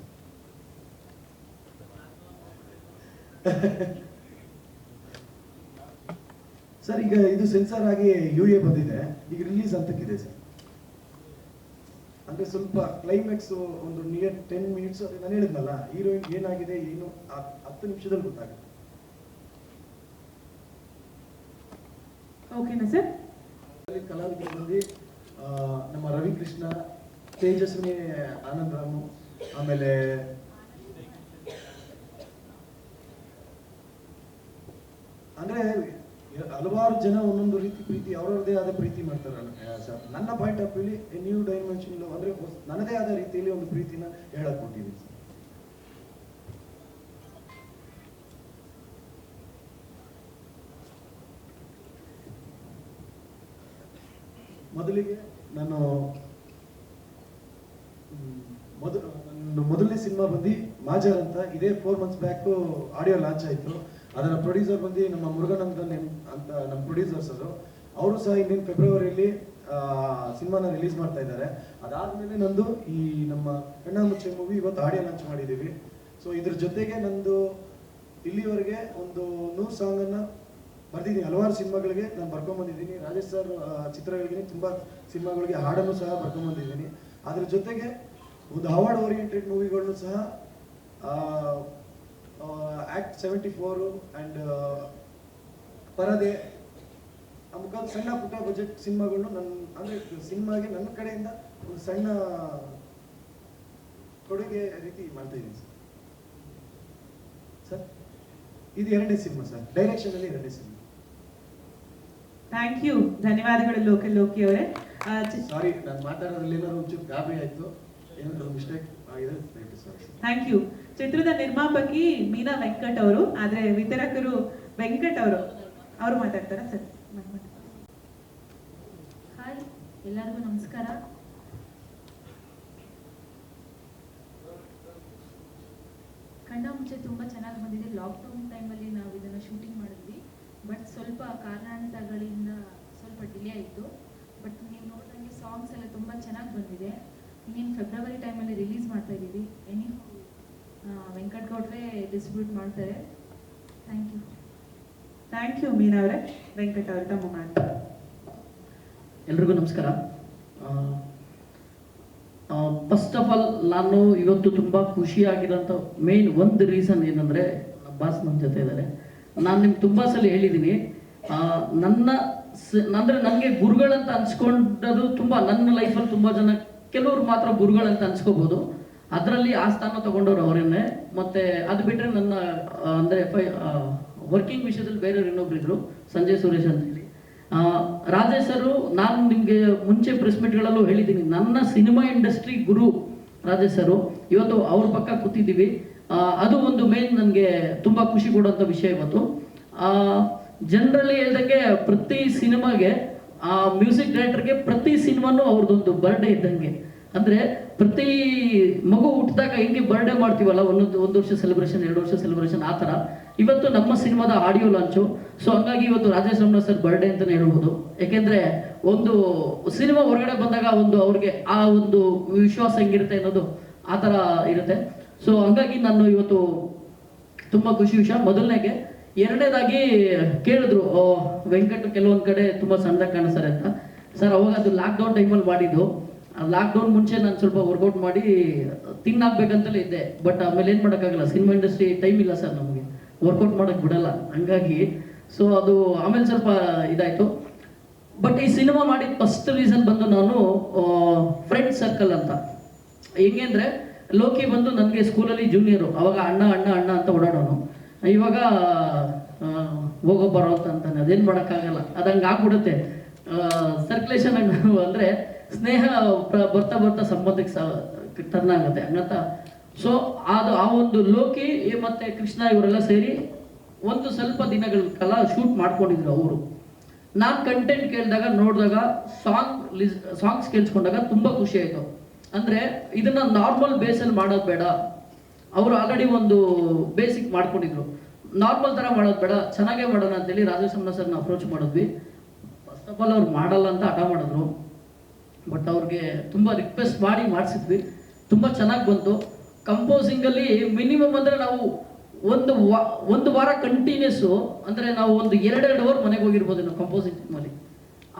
ಸರ್ ಈಗ ಇದು ಸೆನ್ಸಾರ್ ಆಗಿ UA ಬಂದಿದೆ, ಈಗ ರಿಲೀಸ್ ಅಂತಕ್ಕಿದೆ ಸರ್. ಅಂದ್ರೆ ಸ್ವಲ್ಪ ಕ್ಲೈಮ್ಯಾಕ್ಸ್ ಒಂದು ನಿಯರ್ 10 ಮಿನಿಟ್ಸ್ ನಾನು ಹೇಳಿದ್ನಲ್ಲ, ಹೀರೋಯಿನ್ ಏನಾಗಿದೆ ಏನು 10 ನಿಮಿಷದಲ್ಲಿ ಗೊತ್ತಾಗುತ್ತೆ. ಓಕೆನಾ ಸರ್? ಕಲಾವಿದರು ಬಂದು ನಮ್ಮ ರವಿಕೃಷ್ಣ, ತೇಜಸ್ವಿನಿ ಆನಂದರಾಮು, ಆಮೇಲೆ ಅಂದ್ರೆ ಹಲವಾರು ಜನ ಒಂದೊಂದು ರೀತಿ ಪ್ರೀತಿ ಅವರವ್ರದೇ ಆದ ಪ್ರೀತಿ ಮಾಡ್ತಾರೆ ಸರ್. ನನ್ನ ಪಾಯಿಂಟ್ ಆಫ್ ವ್ಯೂಲಿ ನ್ಯೂ ಡೈಮೆನ್ಷನ್ ಅಂದ್ರೆ ನನ್ನದೇ ಆದ ರೀತಿಯಲ್ಲಿ ಒಂದು ಪ್ರೀತಿನ ಹೇಳಕ್ ಕೊಟ್ಟಿದ್ದೀನಿ ಸರ್. ಮೊದಲಿಗೆ ನಾನು ಮೊದಲನೇ ಸಿನಿಮಾ ಬಂದು ಮಾಜರ್ ಅಂತ, ಇದೇ 4 months ಬ್ಯಾಕ್ ಆಡಿಯೋ ಲಾಂಚ್ ಆಯ್ತು. ಅದರ ಪ್ರೊಡ್ಯೂಸರ್ ಬಂದು ನಮ್ಮ ಮುರುಘಾನಂದನ್ ಅಂತ ನಮ್ಮ ಪ್ರೊಡ್ಯೂಸರ್ಸ್ ಅವರು ಸಹ ಇನ್ನೇನು ಫೆಬ್ರವರಿಯಲ್ಲಿ ಸಿನಿಮಾನ ರಿಲೀಸ್ ಮಾಡ್ತಾ ಇದ್ದಾರೆ. ಅದಾದ್ಮೇಲೆ ನಂದು ಈ ನಮ್ಮ ಕಣ್ಣ ಮುಚ್ಚೆ ಮೂವಿ ಇವತ್ತು ಆಡಿಯೋ ಲಾಂಚ್ ಮಾಡಿದ್ದೀವಿ. ಸೊ ಇದ್ರ ಜೊತೆಗೆ ನಂದು ಇಲ್ಲಿವರೆಗೆ ಒಂದು 100 ಸಾಂಗ್ ಅನ್ನ ಬರ್ದಿದ್ದೀನಿ. ಹಲವಾರು ಸಿನಿಮಾಗಳಿಗೆ ನಾನು ಬರ್ಕೊಂಡ್ಬಂದಿದ್ದೀನಿ. ರಾಜೇಶ್ ಸರ್ ಚಿತ್ರಗಳಿಗೆ ತುಂಬಾ ಸಿನಿಮಾಗಳಿಗೆ ಹಾಡನ್ನು ಸಹ ಬರ್ಕೊಂಡ್ಬಂದಿದ್ದೀನಿ. ಅದ್ರ ಜೊತೆಗೆ ಒಂದು ಅವಾರ್ಡ್ ಓರಿಯೆಂಟೆಡ್ ಮೂವಿಗಳನ್ನು ಸಹ ಆಕ್ಟ್ 74 ಅಂಡ್ ಪರದೆ ಆ ಮುಖಾಂತರ ಸಣ್ಣ ಪುಟ್ಟ ಬಜೆಟ್ ಸಿನಿಮಾಗಳನ್ನು ಅಂದ್ರೆ ಸಿನಿಮಾಗೆ ನನ್ನ ಕಡೆಯಿಂದ ಒಂದು ಸಣ್ಣ ಕೊಡುಗೆ ರೀತಿ ಮಾಡ್ತಾ ಇದ್ದೀನಿ ಸರ್. ಇದು 2ನೇ ಸಿನಿಮಾ ಸರ್, ಡೈರೆಕ್ಷನ್ ಅಲ್ಲಿ 2ನೇ ಸಿನಿಮಾ. ಥ್ಯಾಂಕ್ ಯು, ಧನ್ಯವಾದಗಳು ಲೋಕಲ್ ಲೋಕಿ ಅವರೇ. ಸಾರಿ, ನಾನು ಮಾತಾಡೋದ್ರಲ್ಲಿ ಏನಾದ್ರು ಒಂಚೂರು ಗಾಬರಿ ಆಯ್ತು, ಏನಾದ್ರು ಮಿಸ್ಟೇಕ್ ಆಗಿದೆ. Thank you. ಚಿತ್ರದ ನಿರ್ಮಾಪಕಿ ಮೀನಾ ವೆಂಕಟ್ ಅವರು, ಆದ್ರೆ ವಿತರಕರು ವೆಂಕಟ್ ಅವರು ಮಾತಾಡ್ತಾರಾ ಸರ್? ಹಾಯ್, ಎಲ್ಲರಿಗೂ ನಮಸ್ಕಾರ. ಕಣ್ಣ ಮುಂಚೆ ತುಂಬಾ ಚೆನ್ನಾಗಿ ಬಂದಿದೆ. ಲಾಕ್ಡೌನ್ ಟೈಮಲ್ಲಿ ನಾವು ಇದನ್ನು ಶೂಟಿಂಗ್ ಮಾಡಿದ್ವಿ, ಬಟ್ ಸ್ವಲ್ಪ ಕಾರಣಾಂತರಗಳಿಂದ ಸ್ವಲ್ಪ ಡಿಲೇ ಆಯಿತು. ಬಟ್ ನೀವು ನೋಡಿದಂಗೆ ಸಾಂಗ್ಸ್ ಎಲ್ಲ ತುಂಬ ಚೆನ್ನಾಗಿ ಬಂದಿದೆ. ಇನ್ನೇನು ಫೆಬ್ರವರಿ ಟೈಮಲ್ಲಿ ರಿಲೀಸ್ ಮಾಡ್ತಾ ಇದ್ದೀವಿ. ವೆಂಕಟ್ ಗೌಡ್ರೆ ಡಿಸ್ಟ್ರಿಬ್ಯೂಟ್ ಮಾಡ್ತಾರೆ. Thank you. Thank you Meena ಅವರೇ. ವೆಂಕಟ್ ಅವರು ತಮ್ಮ ಮಾತು. ಎಲ್ರಿಗೂ ನಮಸ್ಕಾರ. ಫಸ್ಟ್ ಆಫ್ ಆಲ್ ನಾನು ಇವತ್ತು ತುಂಬ ಖುಷಿಯಾಗಿರೋಂಥ ಮೇನ್ ಒಂದು ರೀಸನ್ ಏನಂದರೆ, ಬಾಸ್ ನಮ್ಮ ಜೊತೆ ಇದ್ದಾರೆ. ನಾನು ನಿಮ್ಗೆ ತುಂಬ ಸಲ ಹೇಳಿದ್ದೀನಿ, ಅಂದರೆ ನನಗೆ ಗುರುಗಳಂತ ಅನ್ಸ್ಕೊಂಡದು ತುಂಬ, ನನ್ನ ಲೈಫಲ್ಲಿ ತುಂಬ ಜನ, ಕೆಲವರು ಮಾತ್ರ ಗುರುಗಳಂತ ಅನ್ಸ್ಕೋಬೋದು. ಅದರಲ್ಲಿ ಆ ಸ್ಥಾನ ತಗೊಂಡವ್ರು ಅವರೇನೆ. ಮತ್ತು ಅದು ಬಿಟ್ಟರೆ ನನ್ನ ಅಂದರೆ ವರ್ಕಿಂಗ್ ವಿಷಯದಲ್ಲಿ ಬೇರೆಯವ್ರು ಇನ್ನೊಬ್ರಿದ್ರು, ಸಂಜಯ್ ಸುರೇಶ್ ಅಂತ ಹೇಳಿ. ರಾಜೇಶ್ ಸರು, ನಾನು ನಿಮಗೆ ಮುಂಚೆ ಪ್ರೆಸ್ ಮೀಟ್ಗಳಲ್ಲೂ ಹೇಳಿದ್ದೀನಿ, ನನ್ನ ಸಿನಿಮಾ ಇಂಡಸ್ಟ್ರಿ ಗುರು ರಾಜೇಶ್ ಸರು. ಇವತ್ತು ಅವ್ರ ಪಕ್ಕ ಕೂತಿದ್ದೀವಿ. ಅದು ಒಂದು ಮೇನ್ ನನಗೆ ತುಂಬ ಖುಷಿ ಕೊಡುವಂಥ ವಿಷಯ ಇವತ್ತು. ಜನರಲಿ ಹೇಳ್ದಂಗೆ ಪ್ರತಿ ಸಿನಿಮಾಗೆ ಮ್ಯೂಸಿಕ್ ಡೈರೆಕ್ಟರ್ಗೆ ಪ್ರತಿ ಸಿನಿಮಾನು ಅವ್ರದ್ದೊಂದು ಬರ್ಡೇ ಇದ್ದಂಗೆ. ಅಂದರೆ ಪ್ರತಿ ಮಗು ಹುಟ್ಟಿದಾಗ ಹೆಂಗೆ ಬರ್ಡೇ ಮಾಡ್ತೀವಲ್ಲ, ಒಂದು ವರ್ಷ ಸೆಲೆಬ್ರೇಷನ್, 2 ವರ್ಷ ಸೆಲೆಬ್ರೇಷನ್, ಆ ಥರ ಇವತ್ತು ನಮ್ಮ ಸಿನಿಮಾದ ಆಡಿಯೋ ಲಾಂಚು. ಸೊ ಹಂಗಾಗಿ ಇವತ್ತು ರಾಜೇಶ್ ರಮಣ ಸರ್ ಬರ್ಡೇ ಅಂತಲೇ ಹೇಳ್ಬೋದು. ಯಾಕೆಂದ್ರೆ ಒಂದು ಸಿನಿಮಾ ಹೊರಗಡೆ ಬಂದಾಗ ಅವ್ರಿಗೆ ಆ ಒಂದು ವಿಶ್ವಾಸ ಹೆಂಗಿರುತ್ತೆ ಅನ್ನೋದು ಆ ಥರ ಇರುತ್ತೆ. ಸೊ ಹಂಗಾಗಿ ನಾನು ಇವತ್ತು ತುಂಬ ಖುಷಿ ವಿಷಯ. ಮೊದಲನೇಗೆ. ಎರಡನೇದಾಗಿ ಕೇಳಿದ್ರು ವೆಂಕಟ್ ಕೆಲವೊಂದು ಕಡೆ ತುಂಬ ಸಣ್ಣದಾಗಿ ಕಾಣಿಸ್ತಾರೆ ಅಂತ. ಸರ್ ಅವಾಗ ಅದು ಲಾಕ್ಡೌನ್ ಟೈಮಲ್ಲಿ ಮಾಡಿದ್ದು. ಲಾಕ್ಡೌನ್ ಮುಂಚೆ ನಾನು ಸ್ವಲ್ಪ ವರ್ಕೌಟ್ ಮಾಡಿ ತಿನ್ನಾಕ್ಬೇಕಂತಲೇ ಇದ್ದೆ. ಬಟ್ ಆಮೇಲೆ ಏನು ಮಾಡೋಕ್ಕಾಗಲ್ಲ, ಸಿನಿಮಾ ಇಂಡಸ್ಟ್ರಿ ಟೈಮ್ ಇಲ್ಲ ಸರ್ ನಮಗೆ, ವರ್ಕೌಟ್ ಮಾಡೋಕ್ಕೆ ಬಿಡಲ್ಲ. ಹಂಗಾಗಿ ಸೊ ಅದು ಆಮೇಲೆ ಸ್ವಲ್ಪ ಇದಾಯಿತು. ಬಟ್ ಈ ಸಿನಿಮಾ ಮಾಡಿದ ಫಸ್ಟ್ ರೀಸನ್ ಬಂದು ನಾನು ಫ್ರೆಂಡ್ ಸರ್ಕಲ್ ಅಂತ. ಹೆಂಗೆ ಅಂದರೆ ಲೋಕಿ ಬಂದು ನನಗೆ ಸ್ಕೂಲಲ್ಲಿ ಜೂನಿಯರು, ಅವಾಗ ಅಣ್ಣ ಅಣ್ಣ ಅಣ್ಣ ಅಂತ ಓಡಾಡೋನು. ಇವಾಗ ಹೋಗೋ ಬರೋ ಅಂತಾನೆ, ಅದೇನು ಮಾಡೋಕ್ಕಾಗಲ್ಲ, ಅದು ಹಂಗೆ ಆಗ್ಬಿಡುತ್ತೆ. ಸರ್ಕ್ಯುಲೇಷನ್ ಅಂದರೆ ಸ್ನೇಹ ಬರ್ತಾ ಬರ್ತಾ ಸಂಬಂಧಕ್ಕೆ ಟರ್ನ್ ಆಗುತ್ತೆ ಹಂಗಂತ. ಸೊ ಅದು ಆ ಒಂದು ಲೋಕಿ ಮತ್ತು ಕೃಷ್ಣ ಇವರೆಲ್ಲ ಸೇರಿ ಒಂದು ಸ್ವಲ್ಪ ದಿನಗಳ ಕಾಲ ಶೂಟ್ ಮಾಡ್ಕೊಂಡಿದ್ರು ಅವರು. ನಾನು ಕಂಟೆಂಟ್ ಕೇಳಿದಾಗ ನೋಡಿದಾಗ ಸಾಂಗ್ಸ್ ಕೇಳಿಸ್ಕೊಂಡಾಗ ತುಂಬ ಖುಷಿ ಆಯಿತು. ಅಂದರೆ ಇದನ್ನು ನಾರ್ಮಲ್ ಬೇಸಲ್ಲಿ ಮಾಡೋದು ಬೇಡ, ಅವರು ಆಲ್ರೆಡಿ ಒಂದು ಬೇಸಿಕ್ ಮಾಡ್ಕೊಂಡಿದ್ರು, ನಾರ್ಮಲ್ ಥರ ಮಾಡೋದು ಬೇಡ, ಚೆನ್ನಾಗೇ ಮಾಡೋಣ ಅಂತೇಳಿ ರಾಜೇಶ್ ರಮಣ ಸರ್ನ ಅಪ್ರೋಚ್ ಮಾಡಿದ್ವಿ. ಫಸ್ಟ್ ಆಫ್ ಆಲ್ ಅವ್ರು ಮಾಡಲ್ಲ ಅಂತ ಹಠ ಮಾಡಿದ್ರು. ಬಟ್ ಅವ್ರಿಗೆ ತುಂಬ ರಿಕ್ವೆಸ್ಟ್ ಮಾಡಿ ಮಾಡಿಸಿದ್ವಿ, ತುಂಬ ಚೆನ್ನಾಗಿ ಬಂತು. ಕಂಪೋಸಿಂಗಲ್ಲಿ ಮಿನಿಮಮ್ ಅಂದರೆ ನಾವು ಒಂದು ವಾರ ಕಂಟಿನ್ಯೂಸು, ಅಂದರೆ ನಾವು ಒಂದು 2 ಅವರ್ ಮನೆಗೆ ಹೋಗಿರ್ಬೋದು ನಾವು ಕಂಪೋಸಿಂಗ್ ಟೀಮಲ್ಲಿ.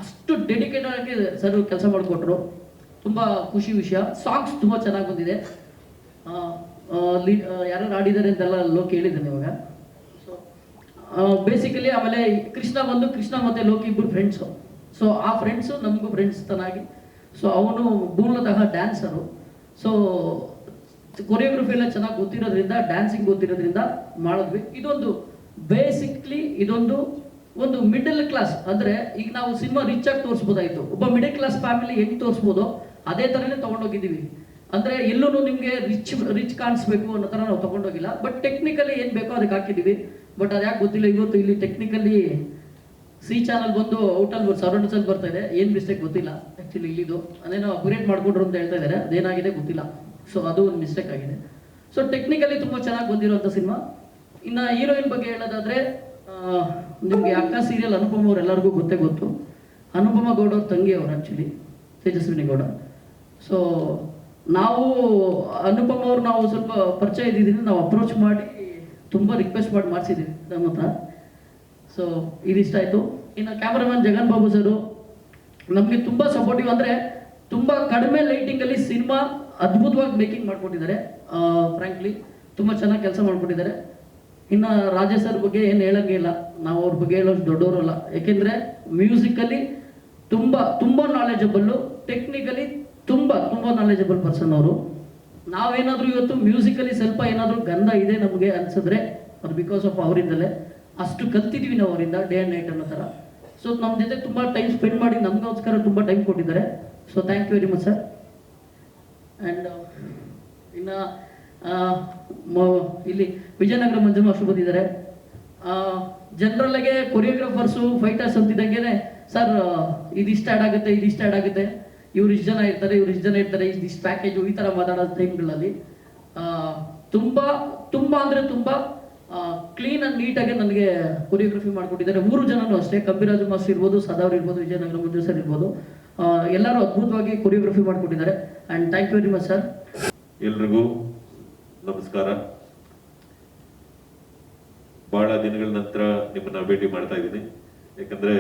ಅಷ್ಟು ಡೆಡಿಕೇಟೆಡ್ ಆಗಿ ಸರ್ ಕೆಲಸ ಮಾಡಿಕೊಟ್ರು. ತುಂಬ ಖುಷಿ ವಿಷಯ. ಸಾಂಗ್ಸ್ ತುಂಬ ಚೆನ್ನಾಗಿ ಬಂದಿದೆ. ಯಾರು ಆಡಿದ್ದಾರೆ ಅಂತೆಲ್ಲ ಲೋಕಿ ಹೇಳಿದ್ದಾನೆ ಇವಾಗ. ಸೊ ಬೇಸಿಕಲಿ ಆಮೇಲೆ ಕೃಷ್ಣ ಮತ್ತು ಲೋಕಿ ಇಬ್ಬರು ಫ್ರೆಂಡ್ಸು. ಸೊ ಆ ಫ್ರೆಂಡ್ಸು ನಮಗೂ ಫ್ರೆಂಡ್ಸ್ ತನಾಗಿ. ಸೊ ಅವನು ಮೂಲತಃ ಡ್ಯಾನ್ಸರು. ಸೊ ಕೊರಿಯೋಗ್ರಫಿ ಎಲ್ಲ ಚೆನ್ನಾಗಿ ಗೊತ್ತಿರೋದ್ರಿಂದ, ಡ್ಯಾನ್ಸಿಂಗ್ ಗೊತ್ತಿರೋದ್ರಿಂದ ಮಾಡಿದ್ವಿ. ಇದೊಂದು ಮಿಡಲ್ ಕ್ಲಾಸ್, ಅಂದರೆ ಈಗ ನಾವು ಸಿನಿಮಾ ರಿಚ್ ಆಗಿ ತೋರಿಸ್ಬೋದಾಯಿತು, ಒಬ್ಬ ಮಿಡಲ್ ಕ್ಲಾಸ್ ಫ್ಯಾಮಿಲಿ ಹೆಂಗೆ ತೋರಿಸ್ಬೋದು ಅದೇ ಥರನೇ ತೊಗೊಂಡೋಗಿದ್ದೀವಿ. ಅಂದರೆ ಎಲ್ಲೂ ನಿಮಗೆ ರಿಚ್ ಕಾಣಿಸ್ಬೇಕು ಅನ್ನೋ ಥರ ನಾವು ತೊಗೊಂಡೋಗಿಲ್ಲ. ಬಟ್ ಟೆಕ್ನಿಕಲಿ ಏನು ಬೇಕೋ ಅದಕ್ಕೆ ಹಾಕಿದ್ದೀವಿ. ಬಟ್ ಅದು ಯಾಕೆ ಗೊತ್ತಿಲ್ಲ, ಇವತ್ತು ಇಲ್ಲಿ ಟೆಕ್ನಿಕಲಿ ಸಿ ಚಾನಲ್ ಬಂದು ಔಟಲ್ಲಿ ಸರೌಂಡ್ಸಲ್ಲಿ ಬರ್ತಾ ಇದೆ. ಏನು ಮಿಸ್ಟೇಕ್ ಗೊತ್ತಿಲ್ಲ ಆ್ಯಕ್ಚುಲಿ. ಇಲ್ಲಿದು ಅದೇನೋ ಅಪ್ಗ್ರೇಡ್ ಮಾಡ್ಕೊಂಡ್ರು ಅಂತ ಹೇಳ್ತಾ ಇದ್ದಾರೆ, ಅದೇನಾಗಿದೆ ಗೊತ್ತಿಲ್ಲ. ಸೊ ಅದು ಒಂದು ಮಿಸ್ಟೇಕ್ ಆಗಿದೆ. ಸೊ ಟೆಕ್ನಿಕಲಿ ತುಂಬ ಚೆನ್ನಾಗಿ ಬಂದಿರೋಂಥ ಸಿನಿಮಾ. ಇನ್ನು ಹೀರೋಯಿನ್ ಬಗ್ಗೆ ಹೇಳೋದಾದರೆ, ನಿಮಗೆ ಅಕ್ಕ ಸೀರಿಯಲ್ ಅನುಪಮ ಅವ್ರು ಎಲ್ಲರಿಗೂ ಗೊತ್ತು. ಅನುಪಮ ಗೌಡ ಅವ್ರ ತಂಗಿ ಅವರು ಆ್ಯಕ್ಚುಲಿ, ತೇಜಸ್ವಿನಿ ಗೌಡ. ಸೊ ನಾವು ಅನುಪಮ ಅವ್ರು ನಾವು ಸ್ವಲ್ಪ ಪರಿಚಯ ಇದ್ದಿದ್ದೀನಿ, ನಾವು ಅಪ್ರೋಚ್ ಮಾಡಿ ತುಂಬ ರಿಕ್ವೆಸ್ಟ್ ಮಾಡಿ ಮಾಡಿಸಿದ್ದೀವಿ ನಮ್ಮ ಹತ್ರ. ಸೊ ಇದಿಷ್ಟ ಆಯಿತು. ಇನ್ನು ಕ್ಯಾಮ್ರಾಮನ್ ಜಗನ್ ಬಾಬು ಸರು ನಮಗೆ ತುಂಬ ಸಪೋರ್ಟಿವ್. ಅಂದರೆ ತುಂಬ ಕಡಿಮೆ ಲೈಟಿಂಗಲ್ಲಿ ಸಿನಿಮಾ ಅದ್ಭುತವಾಗಿ ಮೇಕಿಂಗ್ ಮಾಡ್ಕೊಂಡಿದ್ದಾರೆ. ಫ್ರ್ಯಾಂಕ್ಲಿ ತುಂಬ ಚೆನ್ನಾಗಿ ಕೆಲಸ ಮಾಡ್ಕೊಂಡಿದ್ದಾರೆ. ಇನ್ನು ರಾಜೇಶ್ ಸರ್ ಬಗ್ಗೆ ಏನು ಹೇಳಂಗೆ ಇಲ್ಲ, ನಾವು ಅವ್ರ ಬಗ್ಗೆ ಹೇಳೋಷ್ಟು ದೊಡ್ಡವರಲ್ಲ. ಯಾಕೆಂದರೆ ಮ್ಯೂಸಿಕಲ್ಲಿ ತುಂಬ ನಾಲೆಜಬಲ್ಲು, ಟೆಕ್ನಿಕಲಿ ತುಂಬ ನಾಲೆಜಬಲ್ ಪರ್ಸನ್ ಅವರು. ನಾವೇನಾದರೂ ಇವತ್ತು ಮ್ಯೂಸಿಕಲಿ ಸ್ವಲ್ಪ ಏನಾದರೂ ಗಂಧ ಇದೆ ನಮಗೆ ಅನಿಸಿದ್ರೆ ಅದು ಬಿಕಾಸ್ ಆಫ್ ಅವರಿಂದಲೇ. ಅಷ್ಟು ಕಲ್ತಿದ್ವಿ ನಾವು ಅವರಿಂದ, ಡೇ ಆ್ಯಂಡ್ ನೈಟ್ ಅನ್ನೋ ಥರ. ಸೊ ನಮ್ಮ ಜೊತೆ ತುಂಬ ಟೈಮ್ ಸ್ಪೆಂಡ್ ಮಾಡಿ ನಮಗೋಸ್ಕರ ತುಂಬ ಟೈಮ್ ಕೊಟ್ಟಿದ್ದಾರೆ. So thank you very much sir. And ಇನ್ನು ಇಲ್ಲಿ ವಿಜಯನಗರ ಮಂಜಮ್ಮ ಅಷ್ಟು ಬಂದಿದ್ದಾರೆ. ಜನರಲ್ಲಾಗೆ ಕೊರಿಯೋಗ್ರಾಫರ್ಸು ಫೈಟರ್ಸ್ ಅಂತಿದ್ದಂಗೆ ಸರ್ ಇದಿಷ್ಟು ಆ್ಯಡ್ ಆಗುತ್ತೆ, ಇವ್ರು ಇಷ್ಟು ಜನ ಇರ್ತಾರೆ, ಇದಿಷ್ಟು ಪ್ಯಾಕೇಜು, ಈ ಥರ ಮಾತಾಡೋ ಟೈಮ್ಗಳಲ್ಲಿ ತುಂಬ ಅಂದರೆ ತುಂಬ ಕ್ಲೀನ್ ಆ್ಯಂಡ್ ನೀಟಾಗಿ ನನಗೆ ಕೊರಿಯೋಗ್ರಫಿ ಮಾಡಿಕೊಟ್ಟಿದ್ದಾರೆ. 3 ಜನನೂ ಅಷ್ಟೇ, ಕಬ್ಬಿರಾಜು ಮಾಸ್ಟರ್ ಇರ್ಬೋದು, ಸದಾವ್ರು ಇರ್ಬೋದು, ವಿಜಯನಗರ ಮಂಜು ಸರ್ ಇರ್ಬೋದು, ಎಲ್ಲರೂ ಅದ್ಭುತವಾಗಿ ಕೊರಿಯೋಗ್ರಫಿ ಮಾಡಿಕೊಟ್ಟಿದ್ದಾರೆ. And thank you very much sir. ಎಲ್ರಿಗೂ ನಮಸ್ಕಾರ. ಬಹಳ ದಿನಗಳ ನಂತರ ನಿಮ್ಮನ್ನ ಭೇಟಿ ಮಾಡ್ತಾ ಇದ್ದೀನಿ. ಯಾಕಂದ್ರೆ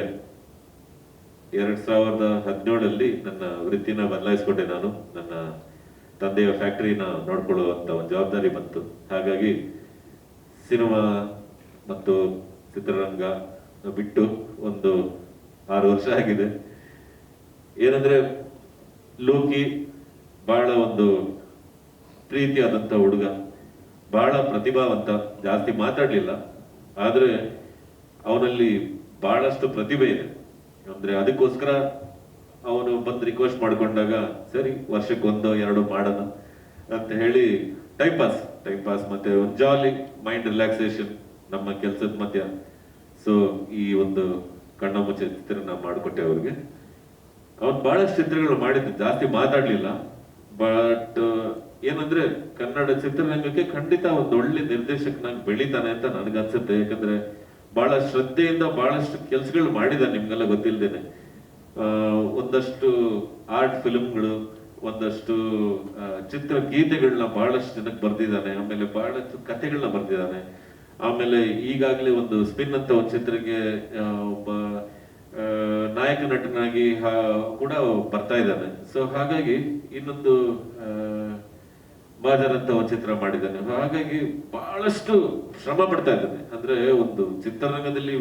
2017 ನನ್ನ ವೃತ್ತಿನ ಬದಲಾಯಿಸ್ಕೊಂಡೆ. ನಾನು ನನ್ನ ತಂದೆಯ ಫ್ಯಾಕ್ಟರಿನ ನೋಡ್ಕೊಳ್ಳುವಂತ ಒಂದು ಜವಾಬ್ದಾರಿ ಬಂತು. ಹಾಗಾಗಿ ಸಿನಿಮಾ ಮತ್ತು ಚಿತ್ರರಂಗ ಬಿಟ್ಟು ಒಂದು 6 ವರ್ಷ ಆಗಿದೆ. ಏನಂದ್ರೆ ಲೋಕಿ ಬಹಳ ಒಂದು ಪ್ರೀತಿಯಾದಂಥ ಹುಡುಗ, ಬಹಳ ಪ್ರತಿಭಾವಂತ, ಜಾಸ್ತಿ ಮಾತಾಡ್ಲಿಲ್ಲ, ಆದ್ರೆ ಅವನಲ್ಲಿ ಬಹಳಷ್ಟು ಪ್ರತಿಭೆ ಇದೆ. ಅಂದ್ರೆ ಅದಕ್ಕೋಸ್ಕರ ಅವನು ಬಂದು ರಿಕ್ವೆಸ್ಟ್ ಮಾಡ್ಕೊಂಡಾಗ ಸರಿ ವರ್ಷಕ್ಕೆ 1-2 ಮಾಡೋಣ ಅಂತ ಹೇಳಿ ಟೈಮ್ ಪಾಸ್ ಮತ್ತೆ ಒಂದು ಜಾಲಿ ಮೈಂಡ್ ರಿಲ್ಯಾಕ್ಸೇಷನ್ ನಮ್ಮ ಕೆಲಸದ ಮಧ್ಯ. ಸೊ ಈ ಒಂದು ಕಣ್ಣ ಮುಚ್ಚೆ ಚಿತ್ರನ ಮಾಡಿಕೊಟ್ಟೆ ಅವ್ರಿಗೆ. ಅವನು ಬಹಳಷ್ಟು ಚಿತ್ರಗಳು ಮಾಡಿದ್ದು, ಜಾಸ್ತಿ ಮಾತಾಡ್ಲಿಲ್ಲ, ಬಟ್ ಏನಂದ್ರೆ ಕನ್ನಡ ಚಿತ್ರರಂಗಕ್ಕೆ ಖಂಡಿತ ಒಂದು ಒಳ್ಳೆ ನಿರ್ದೇಶಕನಾಗಿ ಬೆಳಿತಾನೆ ಅಂತ ನನಗನ್ಸುತ್ತೆ. ಯಾಕಂದ್ರೆ ಬಹಳ ಶ್ರದ್ಧೆಯಿಂದ ಬಹಳಷ್ಟು ಕೆಲ್ಸಗಳು ಮಾಡಿದಾನೆ, ನಿಮ್ಗೆಲ್ಲ ಗೊತ್ತಿಲ್ದೇನೆ. ಒಂದಷ್ಟು ಆರ್ಟ್ ಫಿಲ್ಮ್ಗಳು, ಒಂದಷ್ಟು ಚಿತ್ರ ಗೀತೆಗಳನ್ನ ಬಹಳಷ್ಟು ಜನಕ್ಕೆ ಬರ್ದಿದ್ದಾನೆ. ಆಮೇಲೆ ಬಹಳಷ್ಟು ಕಥೆಗಳನ್ನ ಬರ್ದಿದ್ದಾನೆ. ಆಮೇಲೆ ಈಗಾಗಲೇ ಒಂದು ಸ್ಪಿನ್ ಅಂತ ಒಂದು ಚಿತ್ರಕ್ಕೆ ಒಬ್ಬ ನಾಯಕ ನಟನಾಗಿ ಕೂಡ ಬರ್ತಾ ಇದ್ದಾನೆ. ಸೊ ಹಾಗಾಗಿ ಇನ್ನೊಂದು ಬಾಜರ್ ಅಂತ ಒಂದು ಚಿತ್ರ ಮಾಡಿದ್ದಾನೆ. ಹಾಗಾಗಿ ಬಹಳಷ್ಟು ಶ್ರಮ ಪಡ್ತಾ ಇದ್ದಾನೆ. ಅಂದ್ರೆ ಒಂದು ಚಿತ್ರರಂಗದಲ್ಲಿ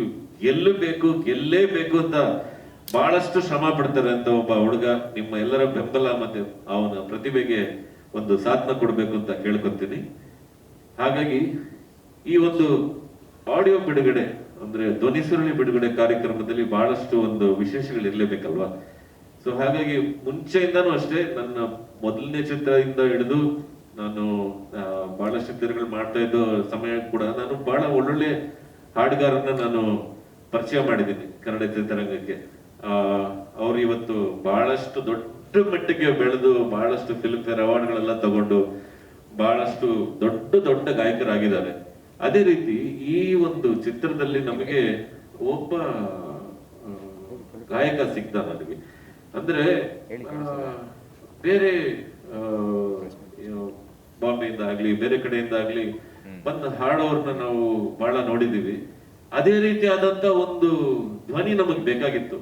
ಗೆಲ್ಲೇಬೇಕು ಅಂತ ಬಹಳಷ್ಟು ಶ್ರಮ ಪಡ್ತಾರೆ ಅಂತ ಒಬ್ಬ ಹುಡುಗ. ನಿಮ್ಮ ಎಲ್ಲರ ಬೆಂಬಲ ಮತ್ತೆ ಅವನ ಪ್ರತಿಭೆಗೆ ಒಂದು ಸಾಥ್ನ ಕೊಡ್ಬೇಕು ಅಂತ ಕೇಳ್ಕೊತೀನಿ. ಹಾಗಾಗಿ ಈ ಒಂದು ಆಡಿಯೋ ಬಿಡುಗಡೆ ಅಂದ್ರೆ ಧ್ವನಿ ಸುರುಳಿ ಬಿಡುಗಡೆ ಕಾರ್ಯಕ್ರಮದಲ್ಲಿ ಬಹಳಷ್ಟು ಒಂದು ವಿಶೇಷಗಳು ಇರ್ಲೇಬೇಕಲ್ವಾ. ಸೊ ಹಾಗಾಗಿ ಮುಂಚೆಯಿಂದಾನು ಅಷ್ಟೇ, ನನ್ನ ಮೊದಲನೇ ಚಿತ್ರದಿಂದ ಹಿಡಿದು ನಾನು ಬಹಳಷ್ಟು ಚಿತ್ರಗಳು ಮಾಡ್ತಾ ಇದ್ದ ಸಮಯ ಕೂಡ ನಾನು ಬಹಳ ಒಳ್ಳೊಳ್ಳೆ ಹಾಡುಗಾರನ್ನ ನಾನು ಪರಿಚಯ ಮಾಡಿದ್ದೀನಿ ಕನ್ನಡ ಚಿತ್ರರಂಗಕ್ಕೆ. ಅವ್ರು ಇವತ್ತು ಬಹಳಷ್ಟು ದೊಡ್ಡ ಮಟ್ಟಿಗೆ ಬೆಳೆದು ಬಹಳಷ್ಟು ಫಿಲ್ಮ್ ಫೇರ್ ಅವಾರ್ಡ್ಗಳೆಲ್ಲ ತಗೊಂಡು ಬಹಳಷ್ಟು ದೊಡ್ಡ ಗಾಯಕರಾಗಿದ್ದಾರೆ. ಅದೇ ರೀತಿ ಈ ಒಂದು ಚಿತ್ರದಲ್ಲಿ ನಮಗೆ ಒಬ್ಬ ಗಾಯಕ ಸಿಗ್ದ ನನಗೆ. ಅಂದ್ರೆ ಬೇರೆ ಬಾಂಬೆಯಿಂದ ಆಗ್ಲಿ ಬೇರೆ ಕಡೆಯಿಂದ ಆಗ್ಲಿ ಬಂದು ಹಾಡೋರ್ನ ನಾವು ಬಹಳ ನೋಡಿದೀವಿ. ಅದೇ ರೀತಿಯಾದಂತ ಒಂದು ಧ್ವನಿ ನಮಗ್ ಬೇಕಾಗಿತ್ತು.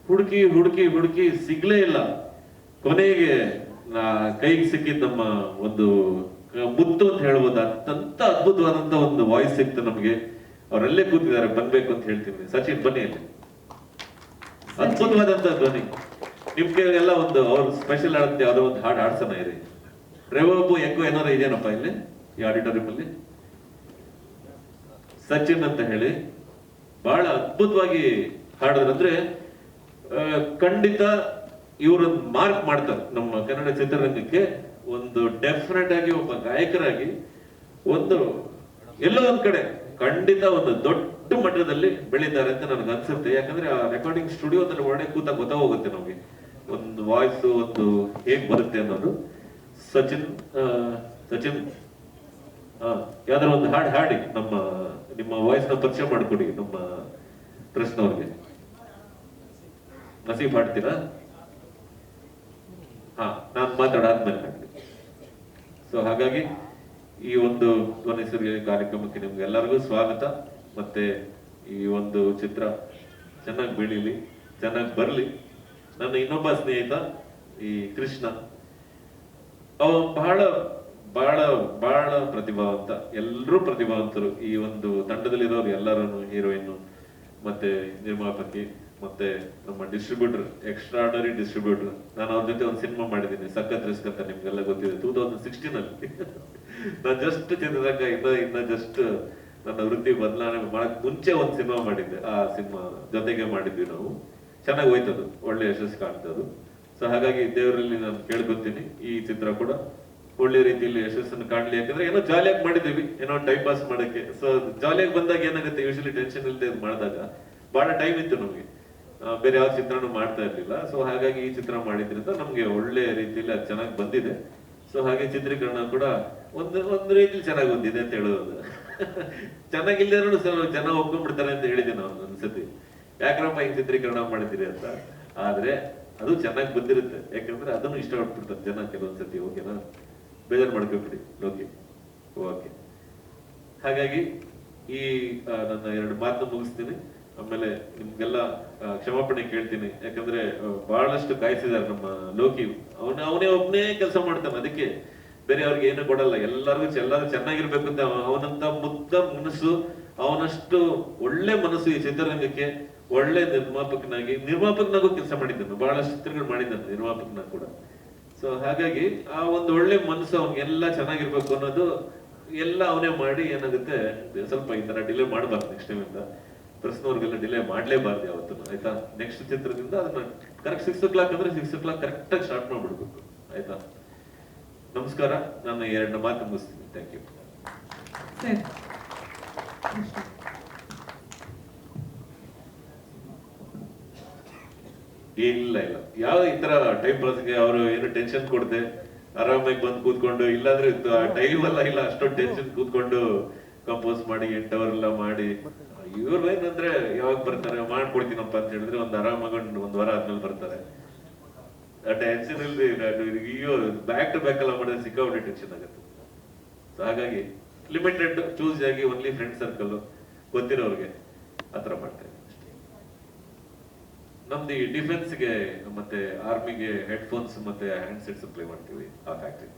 ಹುಡುಕಿ ಸಿಗ್ಲೇ ಇಲ್ಲ. ಕೊನೆಗೆ ಕೈಗೆ ಸಿಕ್ಕಿದ್ ನಮ್ಮ ಒಂದು ಮುತ್ತು ಅಂತ ಹೇಳ್ಬೋದು. ಅಂತ ಅದ್ಭುತವಾದಂತ ಒಂದು ವಾಯ್ಸ್ ಸಿಕ್ತು ನಮ್ಗೆ. ಅವರೆಲ್ಲೇ ಕೂತಿದ್ದಾರೆ, ಬನ್ಬೇಕು ಅಂತ ಹೇಳ್ತೀನಿ. ಸಚಿನ್ ಬನ್ನಿ ಅಲ್ಲಿ. ಅದ್ಭುತವಾದಂತ ಧ್ವನಿ. ನಿಮ್ಗೆ ಎಲ್ಲ ಒಂದು ಅವ್ರ ಸ್ಪೆಷಲ್ ಆಡತ್ತೆ ಯಾವ್ದೋ ಒಂದು ಹಾಡು ಆಡ್ಸನ ಇದೆ. ರೇವಬ್ಬು ಹೆಂಗೋ ಏನಾರ ಇದೆಯೇನಪ್ಪ ಇಲ್ಲಿ ಈ ಆಡಿಟೋರಿಯಂ ಅಲ್ಲಿ? ಸಚಿನ್ ಅಂತ ಹೇಳಿ ಬಹಳ ಅದ್ಭುತವಾಗಿ ಹಾಡಿದ್ರಂದ್ರೆ ಖಂಡಿತ ಇವ್ರೊಂದು ಮಾರ್ಕ್ ಮಾಡ್ತಾರೆ ನಮ್ಮ ಕನ್ನಡ ಚಿತ್ರರಂಗಕ್ಕೆ. ಒಂದು ಡೆಫಿನೆಟ್ ಆಗಿ ಒಬ್ಬ ಗಾಯಕರಾಗಿ ಒಂದು ಎಲ್ಲೋ ಒಂದ್ ಕಡೆ ಖಂಡಿತ ಒಂದು ದೊಡ್ಡ ಮಟ್ಟದಲ್ಲಿ ಬೆಳೀತಾರೆ ಅಂತ ನನಗೆ ಅನ್ಸುತ್ತೆ. ಯಾಕಂದ್ರೆ ಆ ರೆಕಾರ್ಡಿಂಗ್ ಸ್ಟುಡಿಯೋದಲ್ಲಿ ಒಳಗಡೆ ಕೂತ ಗೊತ್ತಾಗೋಗುತ್ತೆ ನಮ್ಗೆ ಒಂದು ವಾಯ್ಸ್ ಒಂದು ಹೇಗ್ ಬರುತ್ತೆ ಅನ್ನೋದು. ಸಚಿನ್ ಯಾವ್ದಾರ ಒಂದು ಹಾಡಿ ನಿಮ್ಮ ವಾಯ್ಸ್ ನ ಪರಿಚಯ ಮಾಡ್ಕೊಡಿ ನಮ್ಮ ಕೃಷ್ಣವ್ರಿಗೆ. ನಸೀಫ್ ಹಾಡ್ತೀರಾ? ನಾನು ಮಾತಾಡಾದ್ಮೇಲೆ ಹಾಡ್ತೀನಿ. ಸೊ ಹಾಗಾಗಿ ಈ ಒಂದು ಧ್ವನಿ ಸುರುಳಿ ಕಾರ್ಯಕ್ರಮಕ್ಕೆ ನಿಮ್ಗೆ ಎಲ್ಲರಿಗೂ ಸ್ವಾಗತ. ಮತ್ತೆ ಈ ಒಂದು ಚಿತ್ರ ಚೆನ್ನಾಗಿ ಬೆಳೀಲಿ, ಚೆನ್ನಾಗಿ ಬರ್ಲಿ. ನನ್ನ ಇನ್ನೊಬ್ಬ ಸ್ನೇಹಿತ ಈ ಕೃಷ್ಣ, ಅವ ಬಹಳ ಬಹಳ ಬಹಳ ಪ್ರತಿಭಾವಂತ. ಎಲ್ಲರೂ ಪ್ರತಿಭಾವಂತರು ಈ ಒಂದು ತಂಡದಲ್ಲಿರೋರು ಎಲ್ಲರೂ. ಹೀರೋಯಿನ್ ಮತ್ತೆ ನಿರ್ಮಾಪಕಿ ಮತ್ತೆ ನಮ್ಮ ಡಿಸ್ಟ್ರಿಬ್ಯೂಟರ್, ಎಕ್ಸ್ಟ್ರಾರ್ಡನರಿ ಡಿಸ್ಟ್ರಿಬ್ಯೂಟರ್. ನಾನು ಅವ್ರ ಜೊತೆ ಒಂದು ಸಿನಿಮಾ ಮಾಡಿದ್ದೀನಿ, ಸಖತ್ ರಿಸ್ಕ್ ಅಂತ, ನಿಮ್ಗೆಲ್ಲ ಗೊತ್ತಿದೆ. 2016 ಅಲ್ಲಿ ನಾನು ಜಸ್ಟ್ ಚಿತ್ರರಂಗ ಇನ್ನ ಜಸ್ಟ್ ನನ್ನ ವೃತ್ತಿ ಬದಲಾವಣೆ ಮಾಡಕ್ ಮುಂಚೆ ಒಂದು ಸಿನಿಮಾ ಮಾಡಿದ್ದೆ. ಆ ಸಿನಿಮಾ ಜೊತೆಗೆ ಮಾಡಿದ್ವಿ ನಾವು. ಚೆನ್ನಾಗಿ ಹೋಯ್ತದು, ಒಳ್ಳೆ ಯಶಸ್ಸು ಕಾಣ್ತದು. ಸೊ ಹಾಗಾಗಿ ದೇವರಲ್ಲಿ ನಾನು ಕೇಳ್ಕೊತೀನಿ ಈ ಚಿತ್ರ ಕೂಡ ಒಳ್ಳೆ ರೀತಿಯಲ್ಲಿ ಯಶಸ್ಸನ್ನು ಕಾಣ್ಲಿ. ಯಾಕಂದ್ರೆ ಏನೋ ಜಾಲಿಯಾಗಿ ಮಾಡಿದ್ದೀವಿ, ಏನೋ ಟೈಮ್ ಪಾಸ್ ಮಾಡಕ್ಕೆ. ಸೊ ಜಾಲಿಯಾಗಿ ಬಂದಾಗ ಏನಾಗುತ್ತೆ, ಯೂಶಲಿ ಟೆನ್ಷನ್ ಇಲ್ಲದೆ ಮಾಡಿದಾಗ ಬಹಳ ಟೈಮ್ ಇತ್ತು ನಮ್ಗೆ, ಬೇರೆ ಯಾವ ಚಿತ್ರನೂ ಮಾಡ್ತಾ ಇರ್ಲಿಲ್ಲ. ಸೊ ಹಾಗಾಗಿ ಈ ಚಿತ್ರ ಮಾಡಿದ್ರಿಂದ ನಮ್ಗೆ ಒಳ್ಳೆ ರೀತಿಯಲ್ಲಿ ಅದು ಚೆನ್ನಾಗಿ ಬಂದಿದೆ. ಸೊ ಹಾಗೆ ಚಿತ್ರೀಕರಣ ಕೂಡ ಒಂದು ರೀತಿಲಿ ಚೆನ್ನಾಗಿ ಬಂದಿದೆ ಅಂತ ಹೇಳೋದು. ಚೆನ್ನಾಗಿಲ್ದೇನೂ ಜನ ಒಪ್ಕೊಂಡ್ಬಿಡ್ತಾರೆ ಅಂತ ಹೇಳಿದೆ ನಾವು ಅನ್ಸತಿ, ಯಾಕ್ರಪ್ಪ ಹಿಂಗ್ ಚಿತ್ರೀಕರಣ ಮಾಡಿದ್ದೀರಿ ಅಂತ. ಆದ್ರೆ ಅದು ಚೆನ್ನಾಗಿ ಬಂದಿರುತ್ತೆ, ಯಾಕಂದ್ರೆ ಅದನ್ನು ಇಷ್ಟಪಡ್ಬಿಡ್ತಾರೆ ಜನ ಕೆಲವೊಂದ್ಸತಿ. ಓಕೆನಾ, ಬೇಜಾರು ಮಾಡ್ಕೊಬಿಡಿ. ಓಕೆ. ಹಾಗಾಗಿ ಈ ನನ್ನ 2 ಮಾತನ್ನ ಮುಗಿಸ್ತೀನಿ. ಆಮೇಲೆ ನಿಮ್ಗೆಲ್ಲ ಕ್ಷಮಾಪಣೆ ಕೇಳ್ತೀನಿ. ಯಾಕಂದ್ರೆ ಬಹಳಷ್ಟು ಕಾಯಿಸಿದಾರೆ ನಮ್ಮ ಲೋಕಿ. ಅವನೇ ಒಬ್ಬನೇ ಕೆಲಸ ಮಾಡ್ತಾನೆ, ಅದಕ್ಕೆ ಬೇರೆ ಅವ್ರಿಗೆ ಏನು ಕೊಡಲ್ಲ. ಎಲ್ಲರೂ ಚೆನ್ನಾಗಿರ್ಬೇಕು ಅಂತ ಅವನಂತ ಮುಗ್ಧ ಮನಸ್ಸು, ಅವನಷ್ಟು ಒಳ್ಳೆ ಮನಸ್ಸು ಈ ಚಿತ್ರರಂಗಕ್ಕೆ. ಒಳ್ಳೆ ನಿರ್ಮಾಪಕನಾಗೂ ಕೆಲಸ ಮಾಡಿದ್ದಾನೆ, ಬಹಳಷ್ಟು ಚಿತ್ರಗಳು ಮಾಡಿದ್ದಾನೆ ನಿರ್ಮಾಪಕನಾಗ ಕೂಡ. ಸೊ ಹಾಗಾಗಿ ಆ ಒಂದು ಒಳ್ಳೆ ಮನಸ್ಸು ಅವ್ನಿಗೆಲ್ಲ ಚೆನ್ನಾಗಿರ್ಬೇಕು ಅನ್ನೋದು ಎಲ್ಲ ಅವನೇ ಮಾಡಿ. ಏನಾಗುತ್ತೆ, ಸ್ವಲ್ಪ ಈ ತರ ಡಿಲೇ ಮಾಡಬಾರ್ದು ನೆಕ್ಸ್ಟ್ ಟೈಮ್ ಇಂದ. ಪ್ರಶ್ನವ್ರಿಗೆಲ್ಲ ಡಿಲೇ ಮಾಡ್ಲೇಬಾರ್ದು ಯಾವತ್ತು, ಆಯ್ತಾ? ನೆಕ್ಸ್ಟ್ ಚಿತ್ರದಿಂದ ಅದನ್ನ ಕರೆಕ್ಟ್ 6 o'clock ಅಂದ್ರೆ 6 o'clock ಕರೆಕ್ಟ್ ಆಗಿ ಸ್ಟಾರ್ಟ್ ಮಾಡ್ಬಿಡ್ಬೇಕು, ಆಯ್ತಾ? ನಮಸ್ಕಾರ. ನಾನು 2 ಮಾತು ಮುಗಿಸ್ತೀನಿ. Thank you. ಇಲ್ಲ ಯಾವ ಈ ತರ ಟೈಮ್ ಪಾಸ್ಗೆ ಅವರು ಏನು ಟೆನ್ಷನ್ ಕೊಡದೆ ಆರಾಮಾಗಿ ಬಂದು ಕೂತ್ಕೊಂಡು, ಇಲ್ಲಾಂದ್ರೆ ಟೈಮ್ ಅಲ್ಲ ಇಲ್ಲ ಅಷ್ಟೊಂದು ಟೆನ್ಷನ್ ಕೂತ್ಕೊಂಡು ಕಂಪೋಸ್ ಮಾಡಿ 8 ಅವರ್ ಎಲ್ಲ ಮಾಡಿ, ಇವ್ರು ಏನಂದ್ರೆ ಯಾವಾಗ ಬರ್ತಾರೆ ಮಾಡ್ಕೊಡ್ತೀನಪ್ಪ ಅಂತ ಹೇಳಿದ್ರೆ ಒಂದು ಆರಾಮಾಗಿ 1 ವಾರ ಆದ್ಮೇಲೆ ಬರ್ತಾರೆ. ಆ ಟೆನ್ಷನ್ ಇಲ್ದೆ ಅಯ್ಯೋ ಬ್ಯಾಕ್ ಟು ಬ್ಯಾಕ್ ಎಲ್ಲ ಮಾಡಿದ್ರೆ ಸಿಕ್ಕಾಪಟ್ಟೆ ಟೆನ್ಷನ್ ಆಗುತ್ತೆ. ಸೊ ಹಾಗಾಗಿ ಲಿಮಿಟೆಡ್ ಚೂಸ್ ಆಗಿ ಓನ್ಲಿ ಫ್ರೆಂಡ್ ಸರ್ಕಲ್ ಗೊತ್ತಿರೋರಿಗೆ ಆತರ ಮಾಡ್ತಾ ಇದ್ದೀನಿ. ನಮ್ದು ಈ ಡಿಫೆನ್ಸ್ಗೆ ಮತ್ತೆ ಆರ್ಮಿಗೆ ಹೆಡ್ಫೋನ್ಸ್ ಮತ್ತೆ ಹ್ಯಾಂಡ್ ಸೆಟ್ ಸಪ್ಲೈ ಮಾಡ್ತೀವಿ ಆ ಫ್ಯಾಕ್ಟ್ರಿ.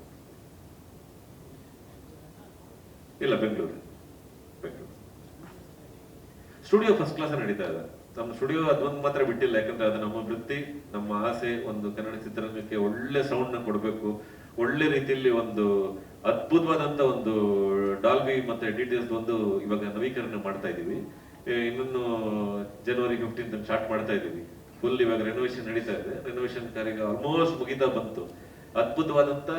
ಇಲ್ಲ ಬೆಂಗಳೂರು ಸ್ಟುಡಿಯೋ ಫಸ್ಟ್ ಕ್ಲಾಸ್ ನಡೀತಾ ಇದೆ. ನಮ್ಮ ಸ್ಟುಡಿಯೋ ಅದೊಂದು ಮಾತ್ರ ಬಿಟ್ಟಿಲ್ಲ, ಯಾಕಂದ್ರೆ ಅದು ನಮ್ಮ ವೃತ್ತಿ, ನಮ್ಮ ಆಸೆ. ಒಂದು ಕನ್ನಡ ಚಿತ್ರರಂಗಕ್ಕೆ ಒಳ್ಳೆ ಸೌಂಡ್ ನ ಕೊಡಬೇಕು, ಒಳ್ಳೆ ರೀತಿಯಲ್ಲಿ ಒಂದು ಅದ್ಭುತವಾದಂತ ಒಂದು ಡಾಲ್ಬಿ ಮತ್ತೆ ಡಿಟಿಎಸ್ ಒಂದು ಇವಾಗ ನವೀಕರಣ ಮಾಡ್ತಾ ಇದೀವಿ. ಇನ್ನೊಂದು January 15 ಸ್ಟಾರ್ಟ್ ಮಾಡ್ತಾ ಇದೀವಿ. ಫುಲ್ ಇವಾಗ ರೆನೋವೇಷನ್ ನಡೀತಾ ಇದೆ. ರೆನೋವೇಷನ್ ಕಾರ್ಯ ಆಲ್ಮೋಸ್ಟ್ ಮುಗಿತಾ ಬಂತು. ಅದ್ಭುತವಾದಂತ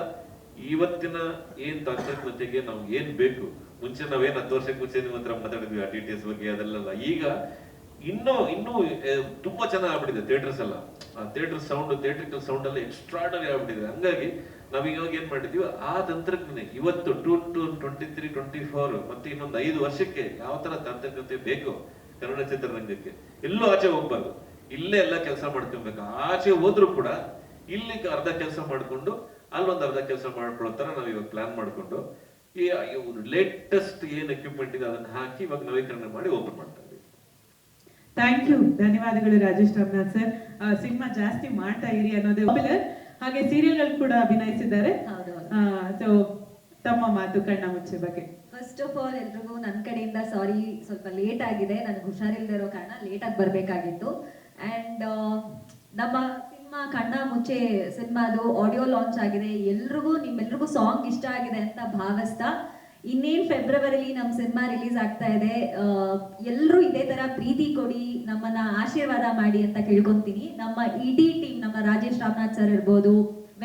ಇವತ್ತಿನ ಏನ್ ತಂತ್ರಜ್ಞತೆಗೆ ನಾವು ಏನ್ ಬೇಕು, ಮುಂಚೆ ನಾವೇನ್ 10 ವರ್ಷಕ್ಕೆ ಮುಂಚೆ ನಿಮ್ಮ ಹತ್ರ ಮಾತಾಡಿದ್ವಿ ಆ ಡಿಟಿಎಸ್ ಬಗ್ಗೆ, ಅದೆಲ್ಲ ಈಗ ಇನ್ನೂ ತುಂಬಾ ಚೆನ್ನಾಗಿ ಆಗ್ಬಿಟ್ಟಿದೆ. ಥಿಯೇಟರ್ಸ್ ಎಲ್ಲ ಥಿಯೇಟರ್ ಸೌಂಡ್, ಥಿಯೇಟ್ರಿಕಲ್ ಸೌಂಡ್ ಎಲ್ಲ ಎಕ್ಸ್ಟ್ರಾಡನರಿ ಆಗ್ಬಿಟ್ಟಿದೆ. ಹಂಗಾಗಿ ನಾವೀಗ ಏನ್ ಮಾಡಿದೀವಿ, ಆ ತಂತ್ರಜ್ಞತೆ ಇವತ್ತು 2023, 2024 ಮತ್ತೆ ಇನ್ನೊಂದು 5 ವರ್ಷಕ್ಕೆ ಯಾವ ತರ ತಂತ್ರಜ್ಞತೆ ಬೇಕು ಕನ್ನಡ ಚಿತ್ರರಂಗಕ್ಕೆ, ಎಲ್ಲೂ ಆಚೆ ಹೋಗ್ಬಾರ್ದು, ಇಲ್ಲೇ ಎಲ್ಲ ಕೆಲಸ ಮಾಡ್ಕೊಬೇಕು. ಆಚೆ ಹೋದ್ರು ಕೂಡ ಇಲ್ಲಿ ಅರ್ಧ ಕೆಲಸ ಮಾಡ್ಕೊಂಡು ಅಲ್ಲೊಂದು ಅರ್ಧ ಕೆಲಸ ಮಾಡ್ಕೊಳ್ಳೋ ತರ ನಾವು ಇವಾಗ ಪ್ಲಾನ್ ಮಾಡ್ಕೊಂಡು ಈ ಲೇಟೆಸ್ಟ್ ಏನ್ ಎಕ್ವಿಪ್ಮೆಂಟ್ ಇದೆ ಅದನ್ನ ಹಾಕಿ ಇವಾಗ ನವೀಕರಣ ಮಾಡಿ ಓಪನ್ ಮಾಡ್ತಾ ಇದ್ದೀವಿ. ಥ್ಯಾಂಕ್ ಯು, ಧನ್ಯವಾದಗಳು ರಾಜೇಶ್ ರಾಮನಾಥ್ ಸರ್. ಸಿನಿಮಾ ಜಾಸ್ತಿ ಮಾಡ್ತಾ ಇರಿ ಅನ್ನೋದೇ ಪಾಪ್ಯುಲರ್. ಹಾಗೆ ಸೀರಿಯಲ್ಗಳು ಕೂಡ ಅಭಿನಯಿಸಿದ್ದಾರೆ. ಸೊ ತಮ್ಮ ಮಾತು ಕಣ್ಣ ಮುಚ್ಚೆ ಬಗ್ಗೆ. ಫಸ್ಟ್ ಆಫ್ ಆಲ್ ಎಲ್ರಿಗೂ ನನ್ನ ಕಡೆಯಿಂದ ಸಾರಿ, ಸ್ವಲ್ಪ ಲೇಟ್ ಆಗಿದೆ, ನನಗೆ ಹುಷಾರಿಲ್ಲದೆ ಇರೋ ಕಾರಣ ಲೇಟ್ ಆಗಿ ಬರಬೇಕಾಗಿತ್ತು. ಆ್ಯಂಡ್ ನಮ್ಮ ಸಿನಿಮಾ ಕಣ್ಣ ಮುಚ್ಚೆ ಸಿನಿಮಾದು ಆಡಿಯೋ ಲಾಂಚ್ ಆಗಿದೆ. ನಿಮ್ಮೆಲ್ರಿಗೂ ಸಾಂಗ್ ಇಷ್ಟ ಆಗಿದೆ ಅಂತ ಭಾವಿಸ್ತಾ, ಇನ್ನೇನು ಫೆಬ್ರವರಿಲಿ ನಮ್ಮ ಸಿನಿಮಾ ರಿಲೀಸ್ ಆಗ್ತಾ ಇದೆ. ಎಲ್ಲರೂ ಇದೇ ತರ ಪ್ರೀತಿ ಕೊಡಿ, ನಮ್ಮನ್ನ ಆಶೀರ್ವಾದ ಮಾಡಿ ಅಂತ ಕೇಳ್ಕೊಂತೀನಿ. ನಮ್ಮ ಇಡೀ ಟೀಮ್, ನಮ್ಮ ರಾಜೇಶ್ ರಾಮನಾಥ್ ಸರ್ ಇರ್ಬೋದು,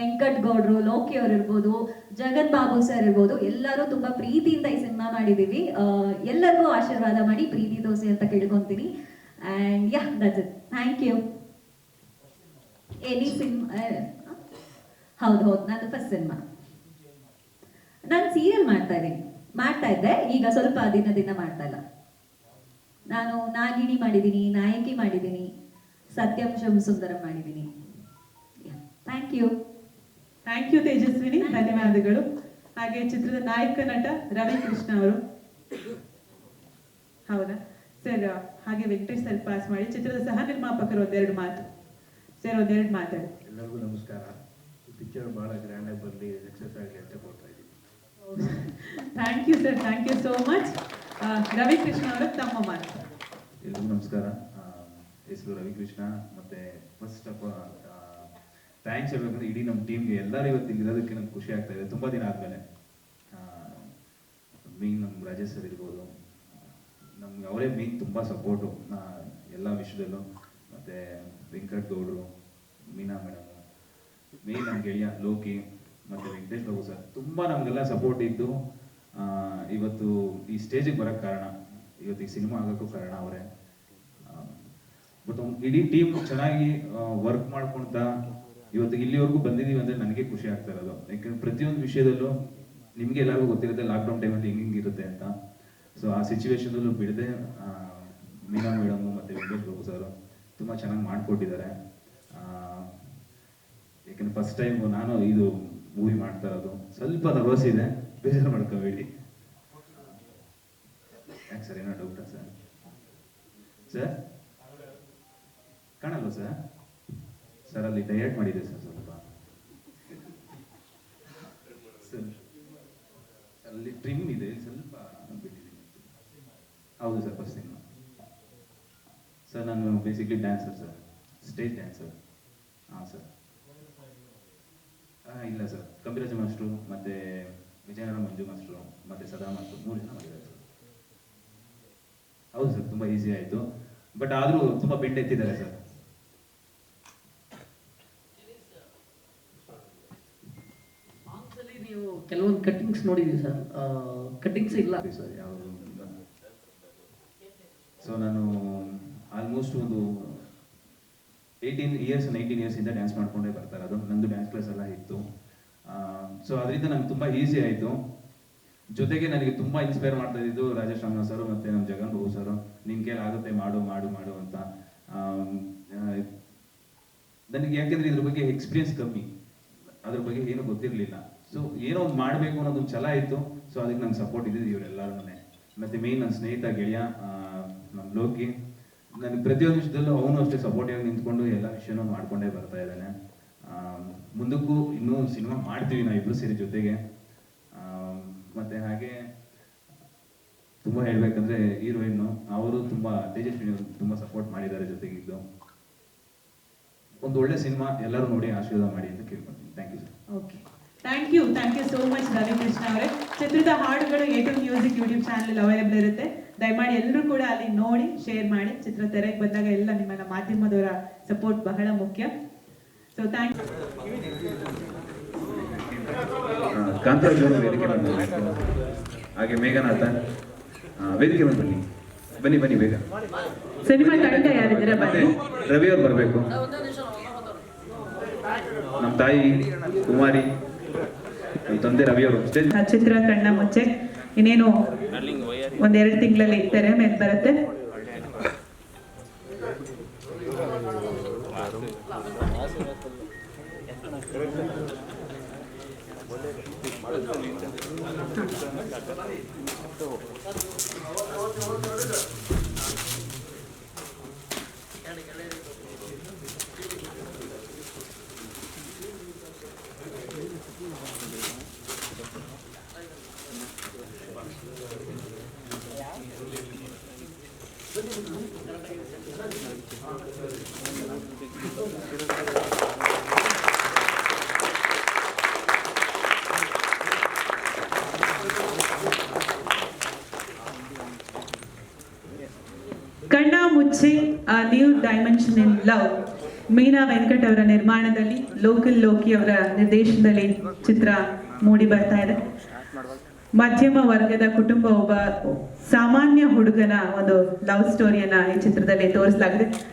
ವೆಂಕಟ್ ಗೌಡ್ರು, ಲೋಕಿ ಅವ್ರು ಇರ್ಬೋದು, ಜಗನ್ ಬಾಬು ಸರ್ ಇರ್ಬೋದು, ಎಲ್ಲರೂ ತುಂಬಾ ಪ್ರೀತಿಯಿಂದ ಈ ಸಿನಿಮಾ ಮಾಡಿದೀವಿ. ಎಲ್ಲರಿಗೂ ಆಶೀರ್ವಾದ ಮಾಡಿ, ಪ್ರೀತಿ ತೋರಿಸಿ ಅಂತ ಕೇಳ್ಕೊಂತೀನಿ. And yeah, that's it. Thank you. Any cinema? ಹೌದು, ನಂದು ಫಸ್ಟ್ ಸಿನಿಮಾ. ನಾನು ಸೀರಿಯಲ್ ಮಾಡ್ತಾ ಇದ್ದೆ, ಈಗ ಸ್ವಲ್ಪ ದಿನ ಮಾಡ್ತಾ ಇಲ್ಲ. ನಾನು ನಾಗಿಣಿ ಮಾಡಿದ್ದೀನಿ, ನಾಯಕಿ ಮಾಡಿದ್ದೀನಿ, ಸತ್ಯಂ ಶಿವಂ ಸುಂದರಂ ಮಾಡಿದ್ದೀನಿ. Thank you. Thank you Tejaswini, ಧನ್ಯವಾದಗಳು. ಹಾಗೆ ಚಿತ್ರದ ನಾಯಕ ನಟ ರವಿ ಕೃಷ್ಣ ಅವರು. ಹೌದಾ ಸರ್? ಹಾಗೆ ವೆಂಕಟೇಶ್ ಸರ್ ಪಾಸ್ ಮಾಡಿ ಚಿತ್ರದ ಸಹ ನಿರ್ಮಾಪಕರು ಒಂದೆರಡು ಮಾತು. ಸರ್ ಒಂದೆರಡು ಮಾತಾಡಿ. ಎಲ್ಲರಿಗೂ ನಮಸ್ಕಾರ. ಪಿಕ್ಚರ್ ಬಹಳ ಗ್ರ್ಯಾಂಡ್ ಆಗಿ ಬರಲಿ, ಸಕ್ಸಸ್ ಆಗಲಿ ಅಂತ ಕೊಡ್ತಾ ಇದ್ದೀನಿ. Thank you sir, thank you so much. Ravi Krishna ಅವರು ತಮ್ಮ ಮಾತು. ಎಲ್ರಿಗೂ ನಮಸ್ಕಾರ. ಹೆಸರು ರವಿಕೃಷ್ಣ. ಮತ್ತೆ ಫಸ್ಟ್ ಆಫ್ ಆಲ್ ಥ್ಯಾಂಕ್ಸ್ ಹೇಳ್ಬೇಕಂದ್ರೆ ಇಡೀ ನಮ್ಮ ಟೀಮ್ಗೆ, ಎಲ್ಲರೂ ಇವತ್ತು ಇರೋದಕ್ಕೆ ನಮ್ಗೆ ಖುಷಿ ಆಗ್ತಾ ಇದೆ ತುಂಬ ದಿನ ಆದಮೇಲೆ. ಮೇನ್ ನಮ್ಮ ರಾಜೇಶ್ ಸರ್ ಇರ್ಬೋದು, ನಮ್ಗೆ ಅವರೇ ಮೇನ್ ತುಂಬ ಸಪೋರ್ಟು ಎಲ್ಲ ವಿಷಯದಲ್ಲೂ. ಮತ್ತು ವೆಂಕಟ್ ಗೌಡ್ರು, ಮೀನಾ ಮೇಡಮು, ಮೇನ್ ನಮ್ಮ ಗೆಳೆಯ ಲೋಕಿ ಮತ್ತು ವೆಂಕಟೇಶ್ ಬಾಬು ಸರ್ ತುಂಬ ನಮಗೆಲ್ಲ ಸಪೋರ್ಟ್ ಇದ್ದು ಇವತ್ತು ಈ ಸ್ಟೇಜಿಗೆ ಬರೋಕ್ಕೆ ಕಾರಣ, ಇವತ್ತು ಈ ಸಿನಿಮಾ ಆಗೋಕ್ಕೂ ಕಾರಣ ಅವರೇ. ಬಟ್ ಇಡೀ ಟೀಮ್ ಚೆನ್ನಾಗಿ ವರ್ಕ್ ಮಾಡ್ಕೊಳ್ತಾ ಇವತ್ತು ಇಲ್ಲಿವರೆಗೂ ಬಂದಿದ್ದೀವಿ ಅಂದರೆ ನನಗೆ ಖುಷಿ ಆಗ್ತಾ ಇರೋದು. ಯಾಕಂದ್ರೆ ಪ್ರತಿಯೊಂದು ವಿಷಯದಲ್ಲೂ ನಿಮಗೆ ಎಲ್ಲರಿಗೂ ಗೊತ್ತಿರುತ್ತೆ ಲಾಕ್ಡೌನ್ ಟೈಮಲ್ಲಿ ಹೆಂಗಿರುತ್ತೆ ಅಂತ. ಸೊ ಆ ಸಿಚುವೇಶನಲ್ಲೂ ಬಿಡದೆ ಮೀನಾ ಮೇಡಮು ಮತ್ತು ವೆಂಕಟೇಶ್ ಬಾಬು ಸರ್ ತುಂಬ ಚೆನ್ನಾಗಿ ಮಾಡಿಕೊಟ್ಟಿದ್ದಾರೆ. ಯಾಕಂದ್ರೆ ಫಸ್ಟ್ ಟೈಮ್ ನಾನು ಇದು ಮೂವಿ ಮಾಡ್ತಾ ಇರೋದು, ಸ್ವಲ್ಪ ನರ್ವಸ್ ಇದೆ, ಬೇಜಾರು ಮಾಡ್ಕೋಬೇಡಿ. ಯಾಕೆ ಸರ್, ಏನೋ ಡೌಟಾ ಸರ್? ಸರ್ ಕಾಣಲ್ವ ಸರ್? ಸರ್ ಅಲ್ಲಿ ಡಯಟ್ ಮಾಡಿದೆ ಸರ್ ಸ್ವಲ್ಪ. ಸರ್ ಅಲ್ಲಿ ಟ್ರಿಮ್ ಇದೆ, ಸ್ವಲ್ಪ ಬಿಟ್ಟಿದ್ದೀನಿ. ಹೌದು ಸರ್, ಫಸ್ಟ್ ಸಿನಿಮಾ ಸರ್. ನಾನು basically dancer sir, stage dancer. ಹಾಂ ಸರ್. ಇಲ್ಲ ಸರ್, ಕವಿರಾಜ ಮಾಸ್ಟ್ರು ಮತ್ತು ವಿಜಯನಗರ ಮಂಜು ಮಾಸ್ಟ್ರು ಮತ್ತು ಸದಾ ಮಾಸ್ಟ್ರು 3 ಜನ ಮಾಡಿದ್ದಾರೆ ಸರ್. ಹೌದು ಸರ್, ತುಂಬ ಈಸಿ ಆಯಿತು. ಬಟ್ ಆದರೂ ತುಂಬ ಬೆಂಡ್ ಎತ್ತಿದ್ದಾರೆ ಸರ್. ನೀವು ಕೆಲವೊಂದು ಕಟ್ಟಿಂಗ್ಸ್ ನೋಡಿದೀವಿ ಸರ್, ಕಟ್ಟಿಂಗ್ಸ್ ಇಲ್ಲ ಸರ್ ಯಾವುದು. ಸೊ ನಾನು ಆಲ್ಮೋಸ್ಟ್ ಒಂದು 18 ಇಯರ್ಸ್ 19 ಇಯರ್ಸಿಂದ ಡ್ಯಾನ್ಸ್ ಮಾಡ್ಕೊಂಡೇ ಬರ್ತಾ ಇರೋದು. ನಂದು ಡ್ಯಾನ್ಸ್ ಕ್ಲಾಸ್ ಎಲ್ಲ ಇತ್ತು. ಸೊ ಅದರಿಂದ ನಂಗೆ ತುಂಬ ಈಸಿ ಆಯಿತು. ಜೊತೆಗೆ ನನಗೆ ತುಂಬ ಇನ್ಸ್ಪೈರ್ ಮಾಡ್ತಾ ಇದ್ದು ರಾಜೇಶ್ ರಾಮನಾಥ್ ಸರ್ ಮತ್ತು ನಮ್ಮ ಜಗನ್ ಬಾಬು ಸರ್, ನಿನ್ನ ಕೈಲಿ ಆಗುತ್ತೆ, ಮಾಡು ಮಾಡು ಮಾಡು ಅಂತ. ನನಗೆ ಯಾಕೆಂದರೆ ಇದ್ರ ಬಗ್ಗೆ ಎಕ್ಸ್ಪೀರಿಯನ್ಸ್ ಕಮ್ಮಿ, ಅದ್ರ ಬಗ್ಗೆ ಏನೂ ಗೊತ್ತಿರಲಿಲ್ಲ. ಸೊ ಏನೋ ಒಂದು ಮಾಡಬೇಕು ಅನ್ನೋದೊಂದು ಛಲ ಇತ್ತು. ಸೊ ಅದಕ್ಕೆ ನಂಗೆ ಸಪೋರ್ಟ್ ಇದ್ದಿದ್ದು ಇವರೆಲ್ಲರೂ. ಮತ್ತು ಮೇನ್ ನನ್ನ ಸ್ನೇಹಿತ ಗೆಳೆಯ ನಮ್ಮ ಲೋಕಿ, ನನಗೆ ಪ್ರತಿಯೊಂದು ವಿಷಯದಲ್ಲೂ ಅವನು ಅಷ್ಟೇ ಸಪೋರ್ಟಿವ್ ಆಗಿ ನಿಂತ್ಕೊಂಡು ಎಲ್ಲ ವಿಷಯನೂ ಮಾಡ್ಕೊಂಡೇ ಬರ್ತಾ ಇದ್ದಾನೆ. ಮುಂದಕ್ಕೂ ಇನ್ನೂ ಸಿನಿಮಾ ಮಾಡ್ತೀವಿ ನಾವು ಇಬ್ಬರು ಸೇರಿ ಜೊತೆಗೆ. ಮತ್ತು ಹಾಗೆ ತುಂಬ ಹೇಳಬೇಕಂದ್ರೆ ಹೀರೋಯಿನ್ನು ಅವರು ತುಂಬ ತೇಜಸ್ವಿನಿ ತುಂಬ ಸಪೋರ್ಟ್ ಮಾಡಿದ್ದಾರೆ ಜೊತೆಗಿದ್ದು. ಒಂದು ಒಳ್ಳೆ ಸಿನಿಮಾ ಎಲ್ಲರೂ ನೋಡಿ ಆಶೀರ್ವಾದ ಮಾಡಿ ಅಂತ ಕೇಳ್ಕೊಳ್ತೀನಿ. Thank you sir. Okay, thank you so much Ravikrishna ಅವರೇ. ಚಿತ್ರದ ಹಾಡುಗಳು A2 music YouTube channel available ಇರುತ್ತೆ. ದಯಮಾಡಿ ಎಲ್ಲರೂ ಕೂಡ ಅಲ್ಲಿ ನೋಡಿ ಶೇರ್ ಮಾಡಿ. ಚಿತ್ರ ತೆರೆಗೆ ಬಂದಾಗ ಎಲ್ಲ ನಿಮ್ಮನ್ನ ಮಾಧ್ಯಮದವರ ಸಪೋರ್ಟ್ ಬಹಳ ಮುಖ್ಯ. ಸೊ ಥ್ಯಾಂಕ್ ಕಾಂತಾರ ವೇದಿಕೆ ಬಂದು, ಹಾಗೆ ಮೇಘನಾಥ ವೇದಿಕೆ ಬಂದು ಬನ್ನಿ ಬನ್ನಿ ಬನ್ನಿ ಬೇಗ. ಸಿನಿಮಾ ತಂಡ ಯಾರಿದ್ದೀರಾ ಮತ್ತೆ ಬನ್ನಿ. ರವಿ ಅವ್ರು ಬರಬೇಕು, ನಮ್ಮ ತಾಯಿ ಕುಮಾರಿ, ನಮ್ಮ ತಂದೆ ರವಿ ಅವರು. ಆ ಚಿತ್ರ ಕಣ್ಣ ಮುಚ್ಚೆ ಇನ್ನೇನು ಒಂದೆರಡು ತಿಂಗಳಲ್ಲಿ ತೆರೆ ಮೇಲೆ ಬರುತ್ತೆ. ಕಣ್ಣ ಮುಚ್ಚೆ ಆ ನ್ಯೂ ಡೈಮೆನ್ಷನ್ ಇನ್ ಲವ್, ಮೀನಾ ವೆಂಕಟ್ ಅವರ ನಿರ್ಮಾಣದಲ್ಲಿ ಲೋಕಲ್ ಲೋಕಿ ಅವರ ನಿರ್ದೇಶನದಲ್ಲಿ ಚಿತ್ರ ಮೂಡಿ ಬರ್ತಾ ಇದೆ. ಮಧ್ಯಮ ವರ್ಗದ ಕುಟುಂಬ, ಒಬ್ಬ ಸಾಮಾನ್ಯ ಹುಡುಗನ ಒಂದು ಲವ್ ಸ್ಟೋರಿಯನ್ನ ಈ ಚಿತ್ರದಲ್ಲಿ ತೋರಿಸಲಾಗಿದೆ.